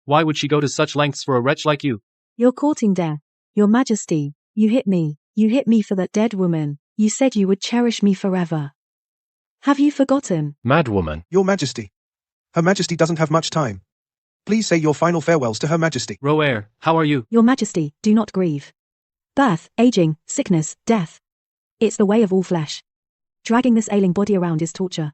Why would she go to such lengths for a wretch like you? You're courting death. Your Majesty, you hit me. You hit me for that dead woman. You said you would cherish me forever. Have you forgotten? Madwoman. Your Majesty. Her Majesty doesn't have much time. Please say your final farewells to Her Majesty. Roer, how are you? Your Majesty, do not grieve. Birth, aging, sickness, death. It's the way of all flesh. Dragging this ailing body around is torture.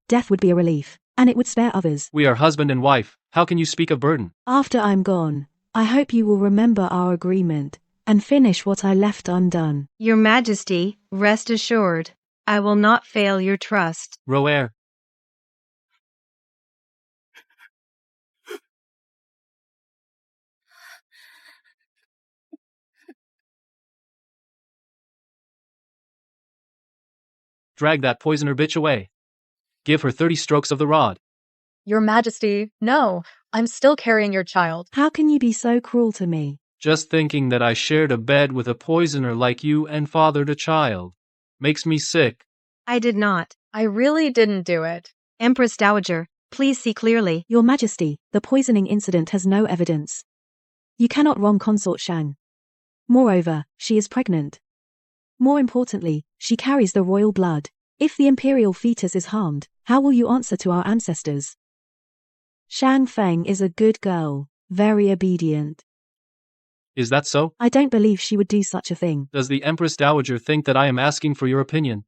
Death would be a relief, and it would spare others. We are husband and wife. How can you speak of burden? After I'm gone, I hope you will remember our agreement and finish what I left undone. Your Majesty, rest assured, I will not fail your trust. Roer. Drag that poisoner bitch away. Give her 30 strokes of the rod. Your Majesty, no. I'm still carrying your child. How can you be so cruel to me? Just thinking that I shared a bed with a poisoner like you and fathered a child makes me sick. I did not. I really didn't do it. Empress Dowager, please see clearly. Your Majesty, the poisoning incident has no evidence. You cannot wrong Consort Shang. Moreover, she is pregnant. More importantly, she carries the royal blood. If the imperial fetus is harmed, how will you answer to our ancestors? Shang Feng is a good girl, very obedient. Is that so? I don't believe she would do such a thing. Does the Empress Dowager think that I am asking for your opinion?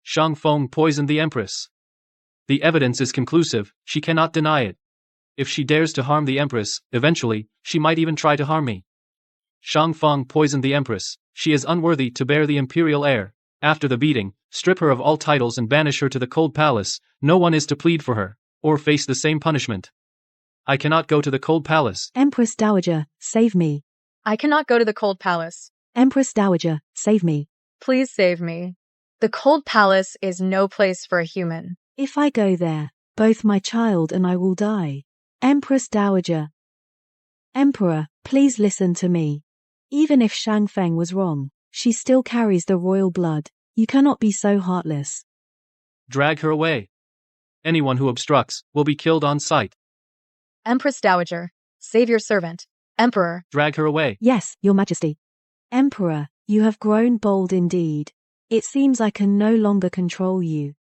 Shang Feng poisoned the Empress. The evidence is conclusive, she cannot deny it. If she dares to harm the Empress, eventually, she might even try to harm me. Shang Feng poisoned the Empress. She is unworthy to bear the imperial heir. After the beating, strip her of all titles and banish her to the cold palace. No one is to plead for her, or face the same punishment. I cannot go to the cold palace. Empress Dowager, save me. I cannot go to the cold palace. Empress Dowager, save me. Please save me. The cold palace is no place for a human. If I go there, both my child and I will die. Empress Dowager. Emperor, please listen to me. Even if Shang Feng was wrong, she still carries the royal blood. You cannot be so heartless. Drag her away. Anyone who obstructs will be killed on sight. Empress Dowager, save your servant. Emperor. Drag her away. Yes, Your Majesty. Emperor, you have grown bold indeed. It seems I can no longer control you.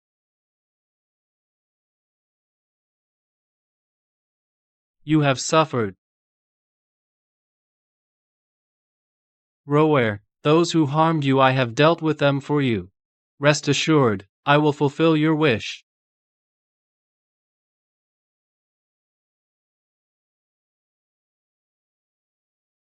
You have suffered. Roer, those who harmed you, I have dealt with them for you. Rest assured, I will fulfill your wish.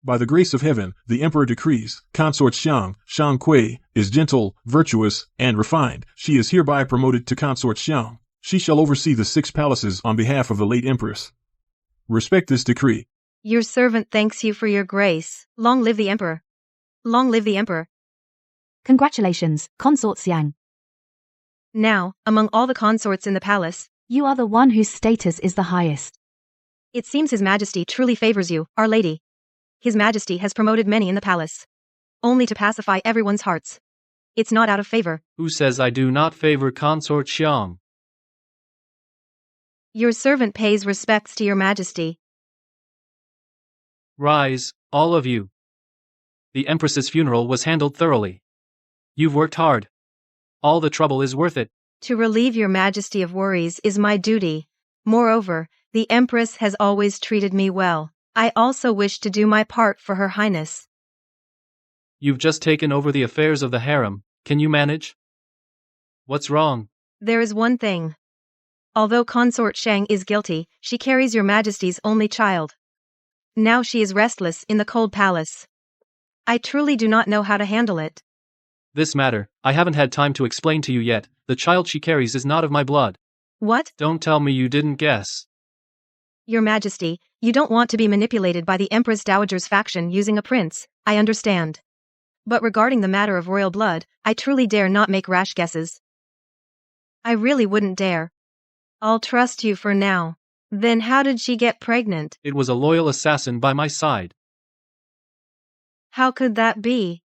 By the grace of heaven, the Emperor decrees, Consort Shang Kui, is gentle, virtuous, and refined. She is hereby promoted to Consort Shang. She shall oversee the 6 palaces on behalf of the late Empress. Respect this decree. Your servant thanks you for your grace. Long live the Emperor. Long live the Emperor. Congratulations, Consort Xiang. Now, among all the consorts in the palace, You are the one whose status is the highest. it seems His Majesty truly favors you, Our Lady. His Majesty has promoted many in the palace, only to pacify everyone's hearts. It's not out of favor. Who says I do not favor Consort Xiang? Your servant pays respects to Your Majesty. Rise, all of you. The Empress's funeral was handled thoroughly. You've worked hard. All the trouble is worth it. To relieve Your Majesty of worries is my duty. Moreover, The Empress has always treated me well. I also wish to do my part for Her Highness. You've just taken over the affairs of the harem. Can you manage? What's wrong? There is one thing. Although Consort Shang is guilty, she carries your Majesty's only child. Now she is restless in the cold palace. I truly do not know how to handle it. This matter, I haven't had time to explain to you yet. The child she carries is not of my blood. What? Don't tell me you didn't guess. Your Majesty, you don't want to be manipulated by the Empress Dowager's faction using a prince, I understand. But regarding the matter of royal blood, I truly dare not make rash guesses. I really wouldn't dare. I'll trust you for now. Then how did she get pregnant? It was a loyal assassin by my side. How could that be?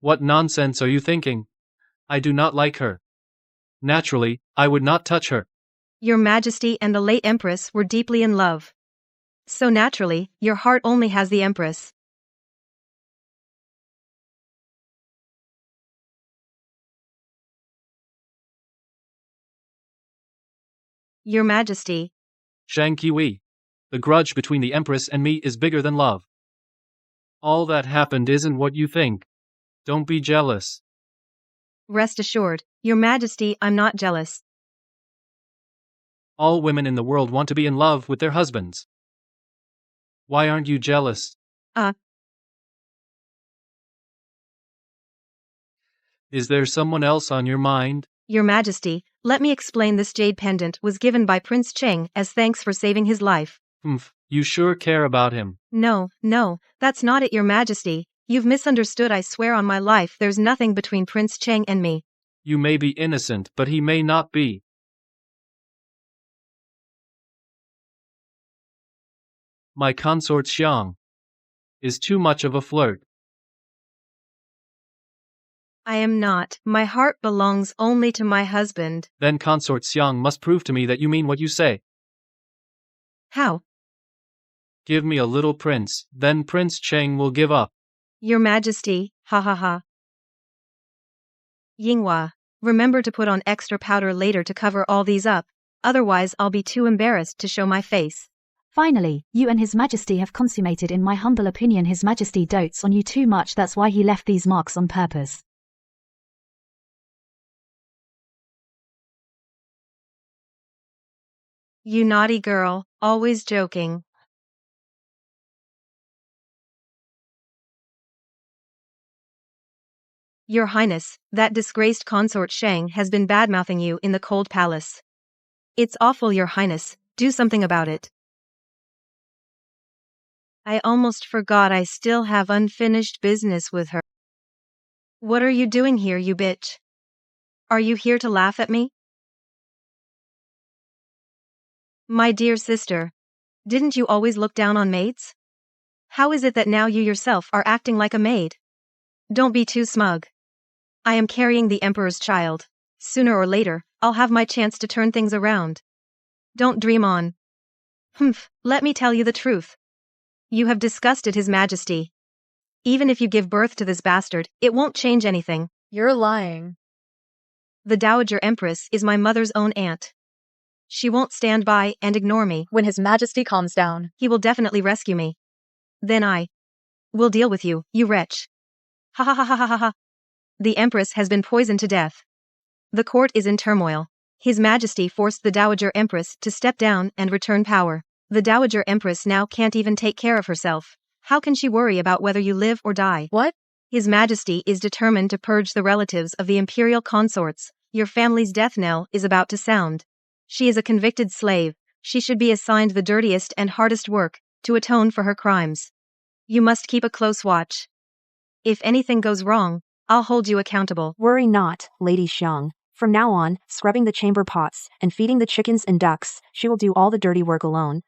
What nonsense are you thinking? I do not like her. Naturally, I would not touch her. Your Majesty and the late Empress were deeply in love. So naturally, your heart only has the Empress. Your Majesty. Shang Qiwei. The grudge between the Empress and me is bigger than love. All that happened isn't what you think. Don't be jealous. Rest assured, Your Majesty, I'm not jealous. All women in the world want to be in love with their husbands. Why aren't you jealous? Is there someone else on your mind? Your Majesty, let me explain. This jade pendant was given by Prince Cheng as thanks for saving his life. You sure care about him. No, that's not it, Your Majesty. You've misunderstood. I swear on my life there's nothing between Prince Cheng and me. You may be innocent, but he may not be. My consort Xiang is too much of a flirt. I am not. My heart belongs only to my husband. Then consort Xiang must prove to me that you mean what you say. How? Give me a little prince, then Prince Cheng will give up. Your Majesty, ha ha ha. Yinghua, remember to put on extra powder later to cover all these up, otherwise I'll be too embarrassed to show my face. Finally, you and His Majesty have consummated. In my humble opinion, His Majesty dotes on you too much. That's why he left these marks on purpose. You naughty girl, always joking. Your Highness, that disgraced consort Shang has been badmouthing you in the cold palace. It's awful, Your Highness, do something about it. I almost forgot I still have unfinished business with her. What are you doing here, you bitch? Are you here to laugh at me? My dear sister, didn't you always look down on maids? How is it that now you yourself are acting like a maid? Don't be too smug. I am carrying the Emperor's child. Sooner or later, I'll have my chance to turn things around. Don't dream on. Let me tell you the truth. You have disgusted His Majesty. Even if you give birth to this bastard, it won't change anything. You're lying. The Dowager Empress is my mother's own aunt. She won't stand by and ignore me. When His Majesty calms down, he will definitely rescue me. Then I will deal with you, you wretch. Ha ha ha ha ha ha ha. The Empress has been poisoned to death. The court is in turmoil. His Majesty forced the Dowager Empress to step down and return power. The Dowager Empress now can't even take care of herself. How can she worry about whether you live or die? What? His Majesty is determined to purge the relatives of the imperial consorts. Your family's death knell is about to sound. She is a convicted slave. She should be assigned the dirtiest and hardest work, to atone for her crimes. You must keep a close watch. If anything goes wrong, I'll hold you accountable. Worry not, Lady Xiang. From now on, scrubbing the chamber pots and feeding the chickens and ducks, she will do all the dirty work alone.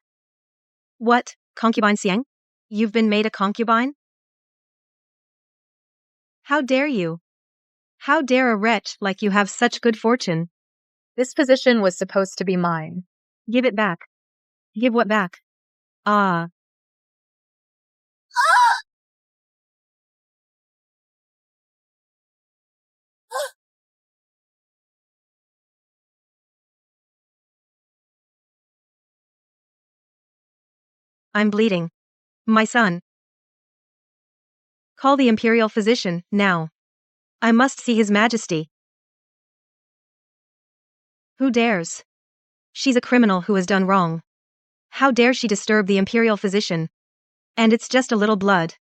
What, concubine Xiang? You've been made a concubine? How dare you? How dare a wretch like you have such good fortune? This position was supposed to be mine. Give it back. Give what back? Ah. I'm bleeding. My son. Call the imperial physician, now. I must see His Majesty. Who dares? She's a criminal who has done wrong. How dare she disturb the imperial physician? And it's just a little blood.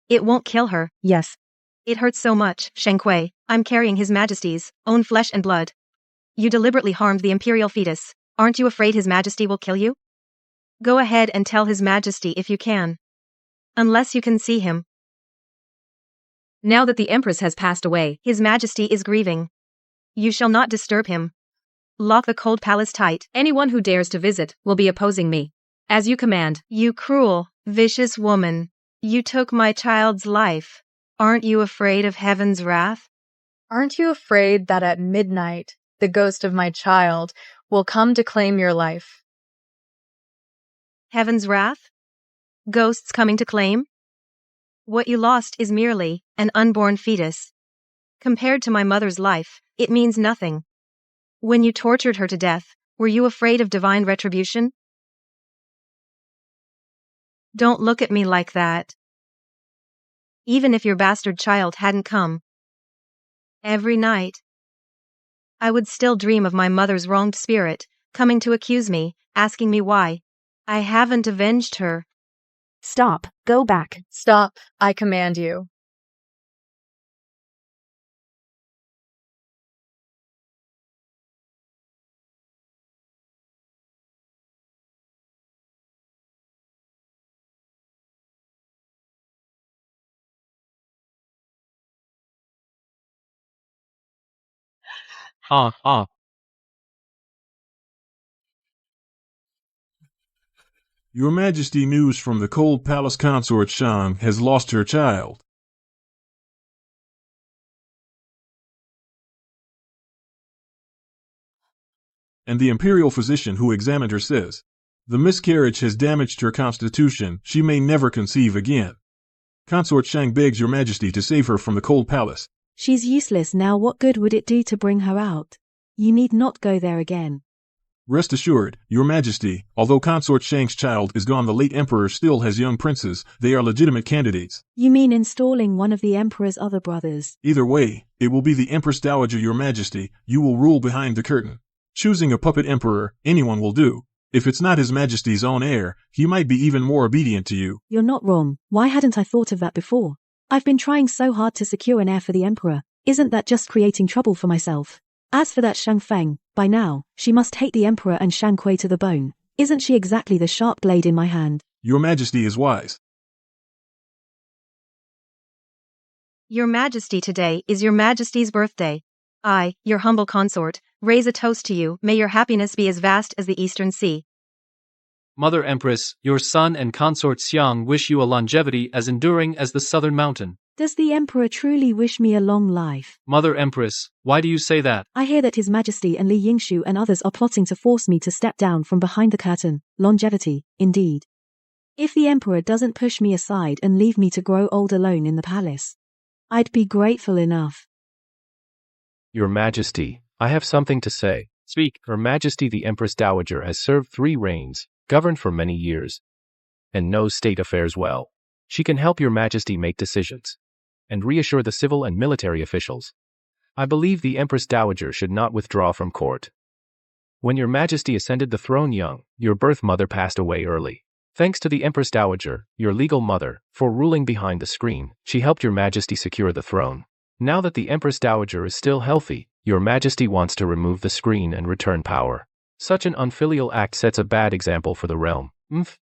It won't kill her. Yes. It hurts so much, Shangqi. I'm carrying His Majesty's own flesh and blood. You deliberately harmed the imperial fetus. Aren't you afraid His Majesty will kill you? Go ahead and tell His Majesty if you can. Unless you can see him. Now that the Empress has passed away, His Majesty is grieving. You shall not disturb him. Lock the cold palace tight. anyone who dares to visit will be opposing me. As you command. You cruel, vicious woman. You took my child's life. Aren't you afraid of heaven's wrath? Aren't you afraid that at midnight, the ghost of my child will come to claim your life? Heaven's wrath? Ghosts coming to claim? What you lost is merely an unborn fetus. Compared to my mother's life, it means nothing. When you tortured her to death, were you afraid of divine retribution? Don't look at me like that. Even if your bastard child hadn't come. Every night, I would still dream of my mother's wronged spirit, coming to accuse me, asking me why. I haven't avenged her. Stop. Go back. Stop, I command you. Your Majesty, news from the Cold Palace consort Shang has lost her child. And the imperial physician who examined her says, the miscarriage has damaged her constitution, she may never conceive again. Consort Shang begs your Majesty to save her from the Cold Palace. She's useless now. What good would it do to bring her out? You need not go there again. Rest assured, your Majesty, although Consort Shang's child is gone, the late emperor still has young princes. They are legitimate candidates. You mean installing one of the emperor's other brothers? Either way, it will be the Empress Dowager, your Majesty. You will rule behind the curtain. Choosing a puppet emperor, anyone will do. If it's not His Majesty's own heir, he might be even more obedient to you. You're not wrong. Why hadn't I thought of that before? I've been trying so hard to secure an heir for the emperor. Isn't that just creating trouble for myself? As for that Shang Feng, by now, she must hate the emperor and Shangqi to the bone. Isn't she exactly the sharp blade in my hand? Your Majesty is wise. Your Majesty, today is your Majesty's birthday. I, your humble consort, raise a toast to you. May your happiness be as vast as the eastern sea. Mother Empress, your son and consort Xiang wish you a longevity as enduring as the southern mountain. Does the emperor truly wish me a long life? Mother Empress, why do you say that? I hear that His Majesty and Li Yingshu and others are plotting to force me to step down from behind the curtain. Longevity, indeed. If the emperor doesn't push me aside and leave me to grow old alone in the palace, I'd be grateful enough. Your Majesty, I have something to say. Speak. Her Majesty the Empress Dowager has served 3 reigns, governed for many years, and knows state affairs well. She can help your Majesty make decisions, and reassure the civil and military officials. I believe the Empress Dowager should not withdraw from court. When your Majesty ascended the throne young, your birth mother passed away early. Thanks to the Empress Dowager, your legal mother, for ruling behind the screen, she helped your Majesty secure the throne. Now that the Empress Dowager is still healthy, your Majesty wants to remove the screen and return power. Such an unfilial act sets a bad example for the realm.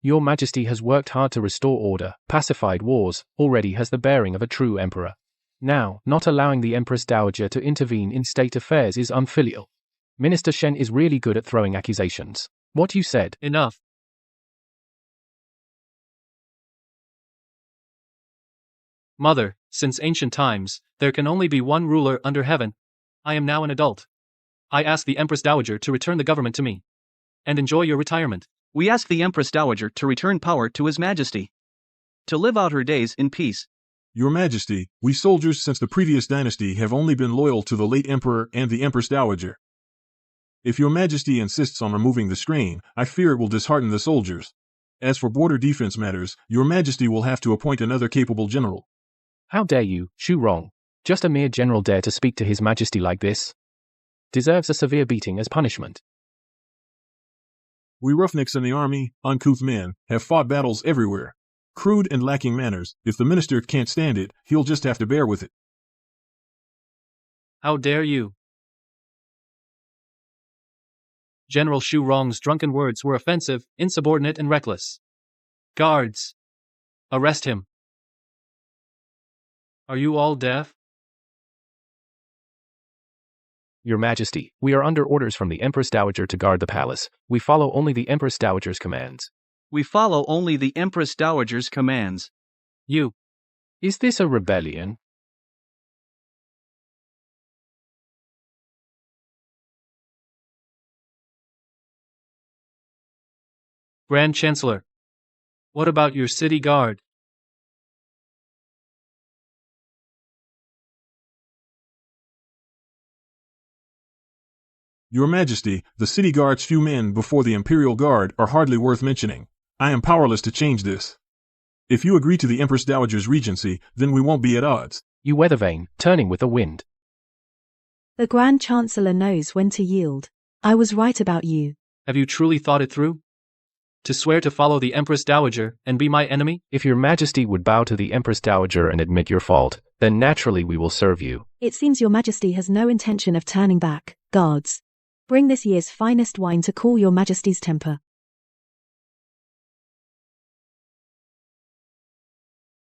Your Majesty has worked hard to restore order, pacified wars, already has the bearing of a true emperor. Now, not allowing the Empress Dowager to intervene in state affairs is unfilial. Minister Shen is really good at throwing accusations. What you said. Enough. Mother, since ancient times, there can only be one ruler under heaven. I am now an adult. I ask the Empress Dowager to return the government to me. And enjoy your retirement. We ask the Empress Dowager to return power to His Majesty, to live out her days in peace. Your Majesty, we soldiers since the previous dynasty have only been loyal to the late emperor and the Empress Dowager. If your Majesty insists on removing the screen, I fear it will dishearten the soldiers. As for border defense matters, your majesty will have to appoint another capable general. How dare you, Shu Rong? Just a mere general dare to speak to his majesty like this? Deserves a severe beating as punishment. We roughnecks in the army, uncouth men, have fought battles everywhere. Crude and lacking manners. If the minister can't stand it, he'll just have to bear with it. How dare you? General Shu Rong's drunken words were offensive, insubordinate, and reckless. Guards! Arrest him. Are you all deaf? Your Majesty, we are under orders from the Empress Dowager to guard the palace. We follow only the Empress Dowager's commands. We follow only the Empress Dowager's commands. You. Is this a rebellion? Grand Chancellor. What about your city guard? Your Majesty, the city guard's few men before the Imperial Guard are hardly worth mentioning. I am powerless to change this. If you agree to the Empress Dowager's regency, then we won't be at odds. You weather vane, turning with the wind. The Grand Chancellor knows when to yield. I was right about you. Have you truly thought it through? To swear to follow the Empress Dowager and be my enemy? If your Majesty would bow to the Empress Dowager and admit your fault, then naturally we will serve you. It seems your Majesty has no intention of turning back. Guards, bring this year's finest wine to cool your Majesty's temper.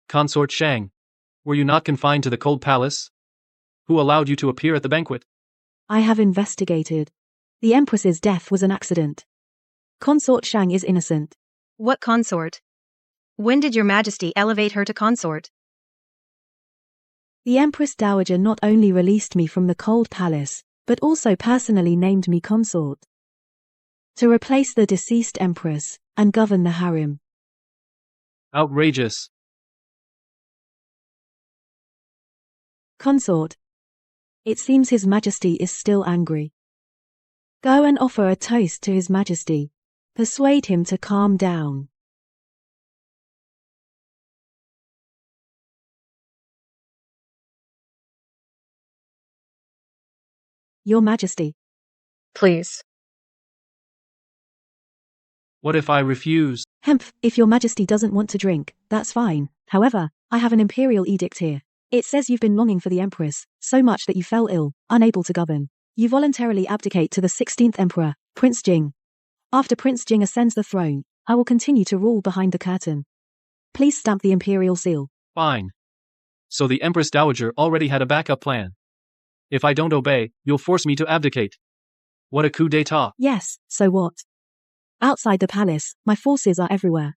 Consort Shang, were you not confined to the cold palace? Who allowed you to appear at the banquet? I have investigated. The Empress's death was an accident. Consort Shang is innocent. What consort? When did your Majesty elevate her to consort? The Empress Dowager not only released me from the cold palace, but also personally named me consort. To replace the deceased Empress and govern the harem. Outrageous. Consort. It seems His Majesty is still angry. Go and offer a toast to His Majesty. Persuade him to calm down. Your Majesty. Please. What if I refuse? Hemph, if your Majesty doesn't want to drink, that's fine. However, I have an imperial edict here. It says you've been longing for the Empress, so much that you fell ill, unable to govern. You voluntarily abdicate to the 16th Emperor, Prince Jing. After Prince Jing ascends the throne, I will continue to rule behind the curtain. Please stamp the imperial seal. Fine. So the Empress Dowager already had a backup plan. If I don't obey, you'll force me to abdicate. What a coup d'etat. Yes, so what? Outside the palace, my forces are everywhere.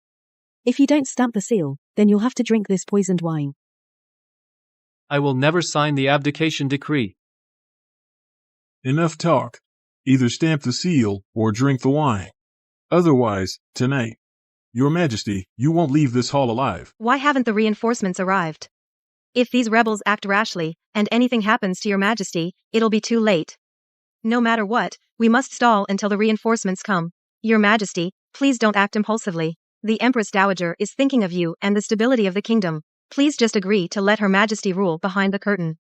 If you don't stamp the seal, then you'll have to drink this poisoned wine. I will never sign the abdication decree. Enough talk. Either stamp the seal or drink the wine. Otherwise, tonight, Your Majesty, you won't leave this hall alive. Why haven't the reinforcements arrived? If these rebels act rashly, and anything happens to your Majesty, it'll be too late. No matter what, we must stall until the reinforcements come. Your Majesty, please don't act impulsively. The Empress Dowager is thinking of you and the stability of the kingdom. Please just agree to let Her Majesty rule behind the curtain.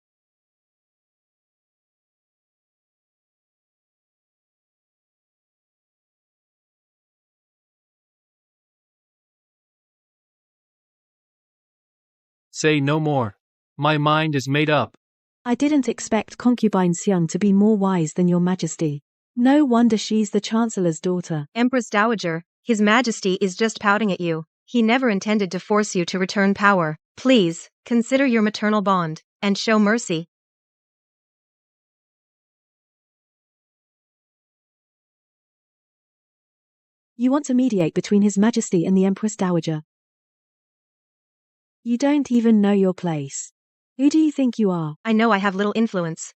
Say no more. My mind is made up. I didn't expect concubine Xiang to be more wise than your Majesty. No wonder she's the Chancellor's daughter. Empress Dowager, His Majesty is just pouting at you. He never intended to force you to return power. Please, consider your maternal bond, and show mercy. You want to mediate between His Majesty and the Empress Dowager. You don't even know your place. Who do you think you are? I know I have little influence.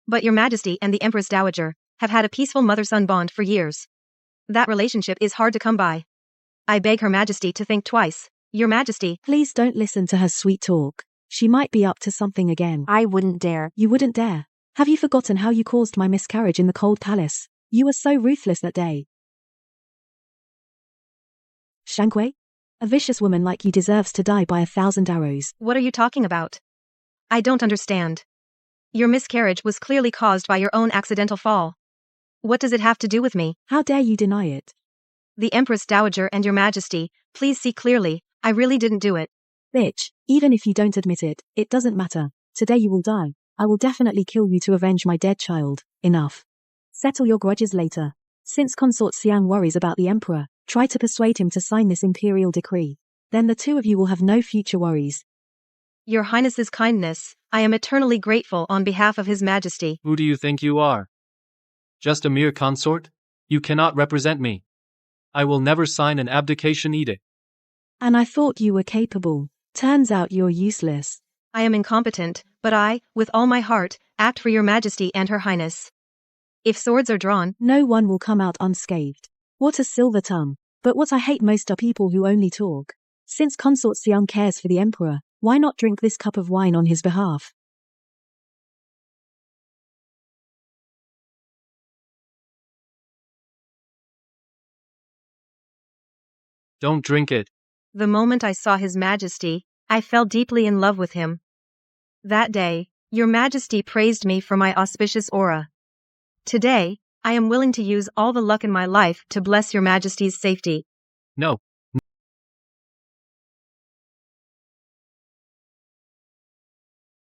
But your Majesty and the Empress Dowager have had a peaceful mother-son bond for years. That relationship is hard to come by. I beg Her Majesty to think twice. Your Majesty. Please don't listen to her sweet talk. She might be up to something again. I wouldn't dare. You wouldn't dare? Have you forgotten how you caused my miscarriage in the cold palace? You were so ruthless that day. Shankui? A vicious woman like you deserves to die by 1,000 arrows. What are you talking about? I don't understand. Your miscarriage was clearly caused by your own accidental fall. What does it have to do with me? How dare you deny it? The Empress Dowager and Your Majesty, please see clearly, I really didn't do it. Bitch, even if you don't admit it, it doesn't matter. Today you will die. I will definitely kill you to avenge my dead child. Enough. Settle your grudges later. Since Consort Xiang worries about the Emperor, try to persuade him to sign this imperial decree. Then the two of you will have no future worries. Your Highness's kindness, I am eternally grateful on behalf of His Majesty. Who do you think you are? Just a mere consort? You cannot represent me. I will never sign an abdication edict. And I thought you were capable. Turns out you're useless. I am incompetent, but I, with all my heart, act for Your Majesty and Her Highness. If swords are drawn, no one will come out unscathed. What a silver tongue. But what I hate most are people who only talk. Since Consort Xiang cares for the Emperor, why not drink this cup of wine on his behalf? Don't drink it. The moment I saw His Majesty, I fell deeply in love with him. That day, Your Majesty praised me for my auspicious aura. Today, I am willing to use all the luck in my life to bless Your Majesty's safety. No.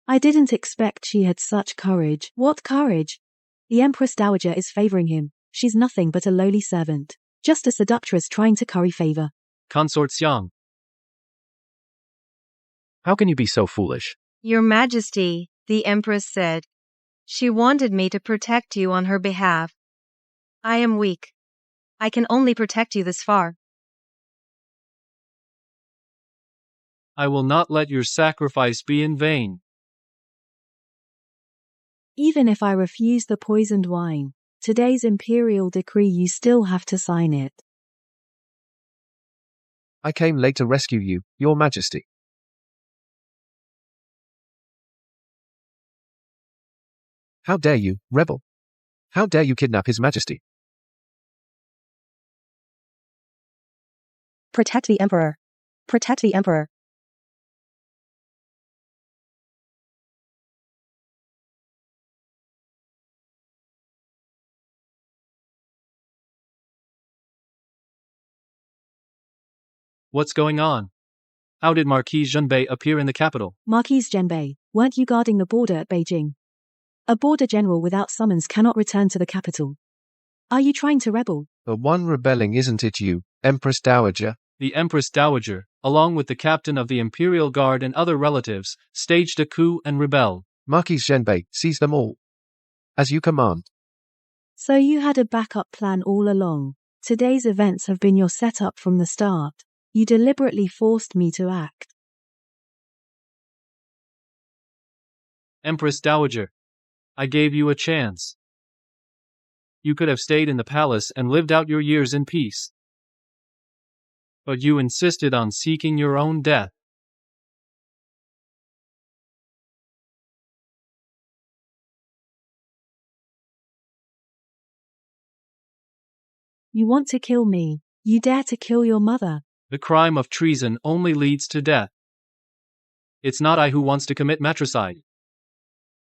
I didn't expect she had such courage. What courage? The Empress Dowager is favoring him. She's nothing but a lowly servant. Just a seductress trying to curry favor. Consort Xiang. How can you be so foolish? Your Majesty, the Empress said. She wanted me to protect you on her behalf. I am weak. I can only protect you this far. I will not let your sacrifice be in vain. Even if I refuse the poisoned wine, today's imperial decree you still have to sign it. I came late to rescue you, Your Majesty. How dare you, rebel? How dare you kidnap His Majesty? Protect the Emperor. Protect the Emperor. What's going on? How did Marquis Zhenbei appear in the capital? Marquis Zhenbei, weren't you guarding the border at Beijing? A border general without summons cannot return to the capital. Are you trying to rebel? The one rebelling isn't it you, Empress Dowager? The Empress Dowager, along with the captain of the Imperial Guard and other relatives, staged a coup and rebelled. Marquis Zhenbei, seize them all. As you command. So you had a backup plan all along. Today's events have been your setup from the start. You deliberately forced me to act. Empress Dowager, I gave you a chance. You could have stayed in the palace and lived out your years in peace. But you insisted on seeking your own death. You want to kill me. You dare to kill your mother. The crime of treason only leads to death. It's not I who wants to commit matricide.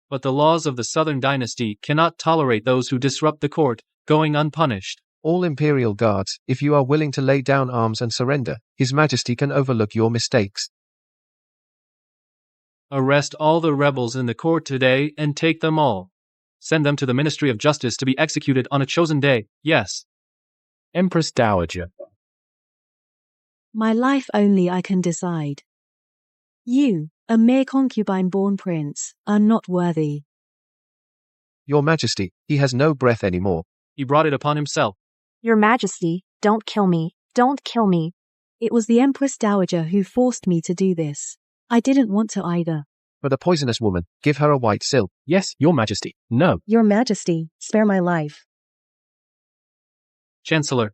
But the laws of the Southern Dynasty cannot tolerate those who disrupt the court, going unpunished. All Imperial Guards, if you are willing to lay down arms and surrender, His Majesty can overlook your mistakes. Arrest all the rebels in the court today and take them all. Send them to the Ministry of Justice to be executed on a chosen day, yes. Empress Dowager. My life only I can decide. You, a mere concubine-born prince, are not worthy. Your Majesty, he has no breath anymore. He brought it upon himself. Your Majesty, don't kill me. Don't kill me. It was the Empress Dowager who forced me to do this. I didn't want to either. For the poisonous woman, give her a white sill. Yes, Your Majesty. No. Your Majesty, spare my life. Chancellor,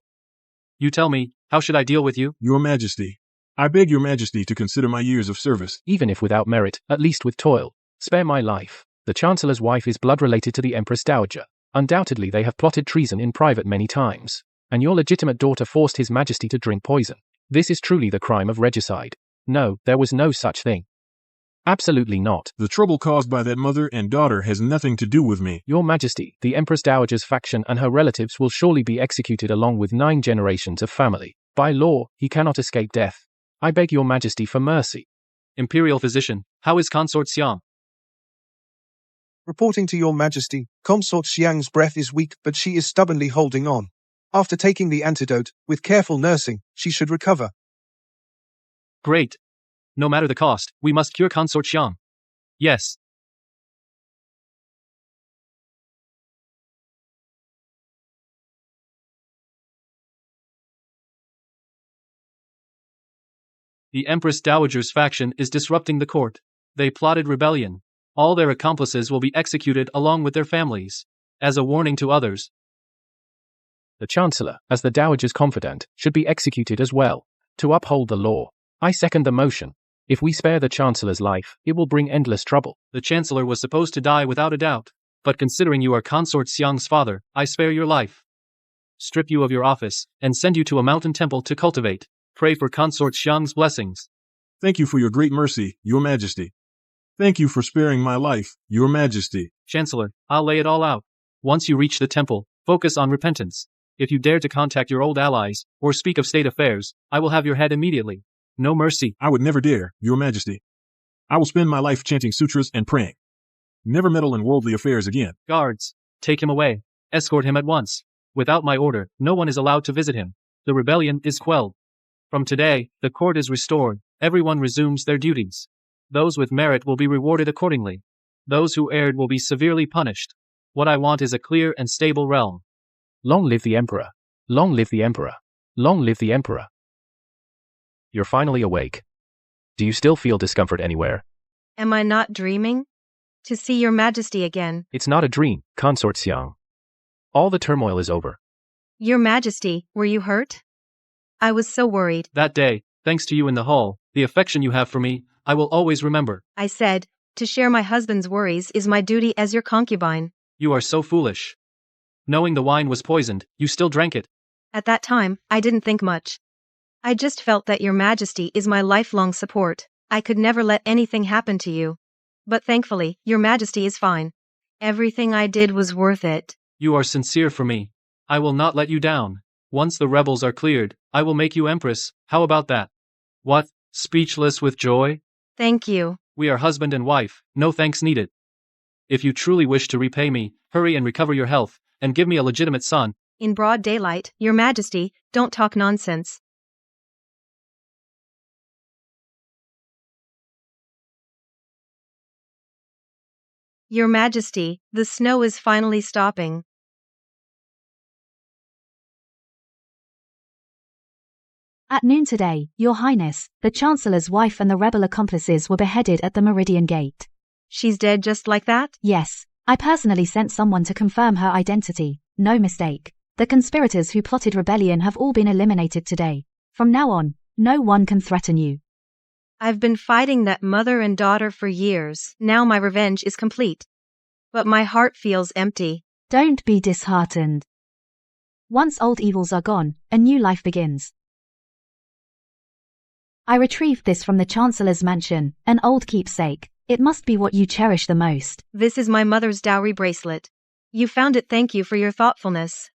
you tell me, how should I deal with you? Your Majesty, I beg Your Majesty to consider my years of service. Even if without merit, at least with toil. Spare my life. The Chancellor's wife is blood related to the Empress Dowager. Undoubtedly they have plotted treason in private many times. And your legitimate daughter forced His Majesty to drink poison. This is truly the crime of regicide. No, there was no such thing. Absolutely not. The trouble caused by that mother and daughter has nothing to do with me. Your Majesty, the Empress Dowager's faction and her relatives will surely be executed along with 9 generations of family. By law, he cannot escape death. I beg your Majesty for mercy. Imperial Physician, how is Consort Xiang? Reporting to your Majesty, Consort Xiang's breath is weak, but she is stubbornly holding on. After taking the antidote, with careful nursing, she should recover. Great. No matter the cost, we must cure Consort Xiang. Yes. The Empress Dowager's faction is disrupting the court. They plotted rebellion. All their accomplices will be executed along with their families. As a warning to others. The Chancellor, as the Dowager's confidant, should be executed as well, to uphold the law. I second the motion. If we spare the Chancellor's life, it will bring endless trouble. The Chancellor was supposed to die without a doubt. But considering you are Consort Xiang's father, I spare your life. Strip you of your office, and send you to a mountain temple to cultivate. Pray for Consort Xiang's blessings. Thank you for your great mercy, Your Majesty. Thank you for sparing my life, Your Majesty. Chancellor, I'll lay it all out. Once you reach the temple, focus on repentance. If you dare to contact your old allies, or speak of state affairs, I will have your head immediately. No mercy. I would never dare, Your Majesty. I will spend my life chanting sutras and praying. Never meddle in worldly affairs again. Guards, take him away. Escort him at once. Without my order, no one is allowed to visit him. The rebellion is quelled. From today, the court is restored. Everyone resumes their duties. Those with merit will be rewarded accordingly. Those who erred will be severely punished. What I want is a clear and stable realm. Long live the Emperor. Long live the Emperor. Long live the Emperor. You're finally awake. Do you still feel discomfort anywhere? Am I not dreaming? To see your Majesty again. It's not a dream, Consort Xiang. All the turmoil is over. Your Majesty, were you hurt? I was so worried. That day, thanks to you in the hall, the affection you have for me, I will always remember. I said, to share my husband's worries is my duty as your concubine. You are so foolish. Knowing the wine was poisoned, you still drank it. At that time, I didn't think much. I just felt that your Majesty is my lifelong support. I could never let anything happen to you. But thankfully, your Majesty is fine. Everything I did was worth it. You are sincere for me. I will not let you down. Once the rebels are cleared, I will make you Empress. How about that? What? Speechless with joy? Thank you. We are husband and wife, no thanks needed. If you truly wish to repay me, hurry and recover your health, and give me a legitimate son. In broad daylight, your Majesty, don't talk nonsense. Your Majesty, the snow is finally stopping. At noon today, Your Highness, the Chancellor's wife and the rebel accomplices were beheaded at the Meridian Gate. She's dead just like that? Yes. I personally sent someone to confirm her identity. No mistake. The conspirators who plotted rebellion have all been eliminated today. From now on, no one can threaten you. I've been fighting that mother and daughter for years. Now my revenge is complete. But my heart feels empty. Don't be disheartened. Once old evils are gone, a new life begins. I retrieved this from the Chancellor's mansion, an old keepsake. It must be what you cherish the most. This is my mother's dowry bracelet. You found it, thank you for your thoughtfulness.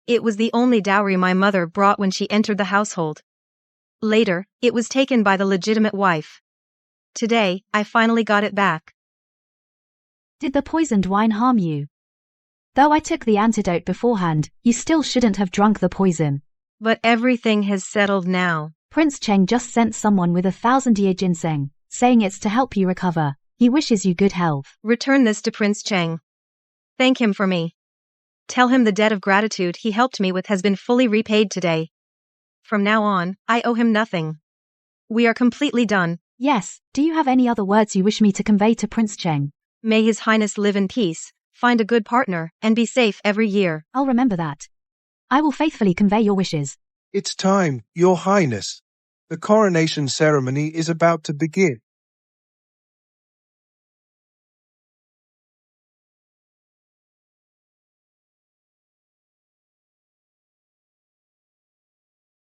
It was the only dowry my mother brought when she entered the household. Later, it was taken by the legitimate wife. Today, I finally got it back. Did the poisoned wine harm you? Though I took the antidote beforehand, you still shouldn't have drunk the poison. But everything has settled now. Prince Cheng just sent someone with 1,000-year ginseng, saying it's to help you recover. He wishes you good health. Return this to Prince Cheng. Thank him for me. Tell him the debt of gratitude he helped me with has been fully repaid today. From now on, I owe him nothing. We are completely done. Yes, do you have any other words you wish me to convey to Prince Cheng? May His Highness live in peace, find a good partner, and be safe every year. I'll remember that. I will faithfully convey your wishes. It's time, Your Highness. The coronation ceremony is about to begin.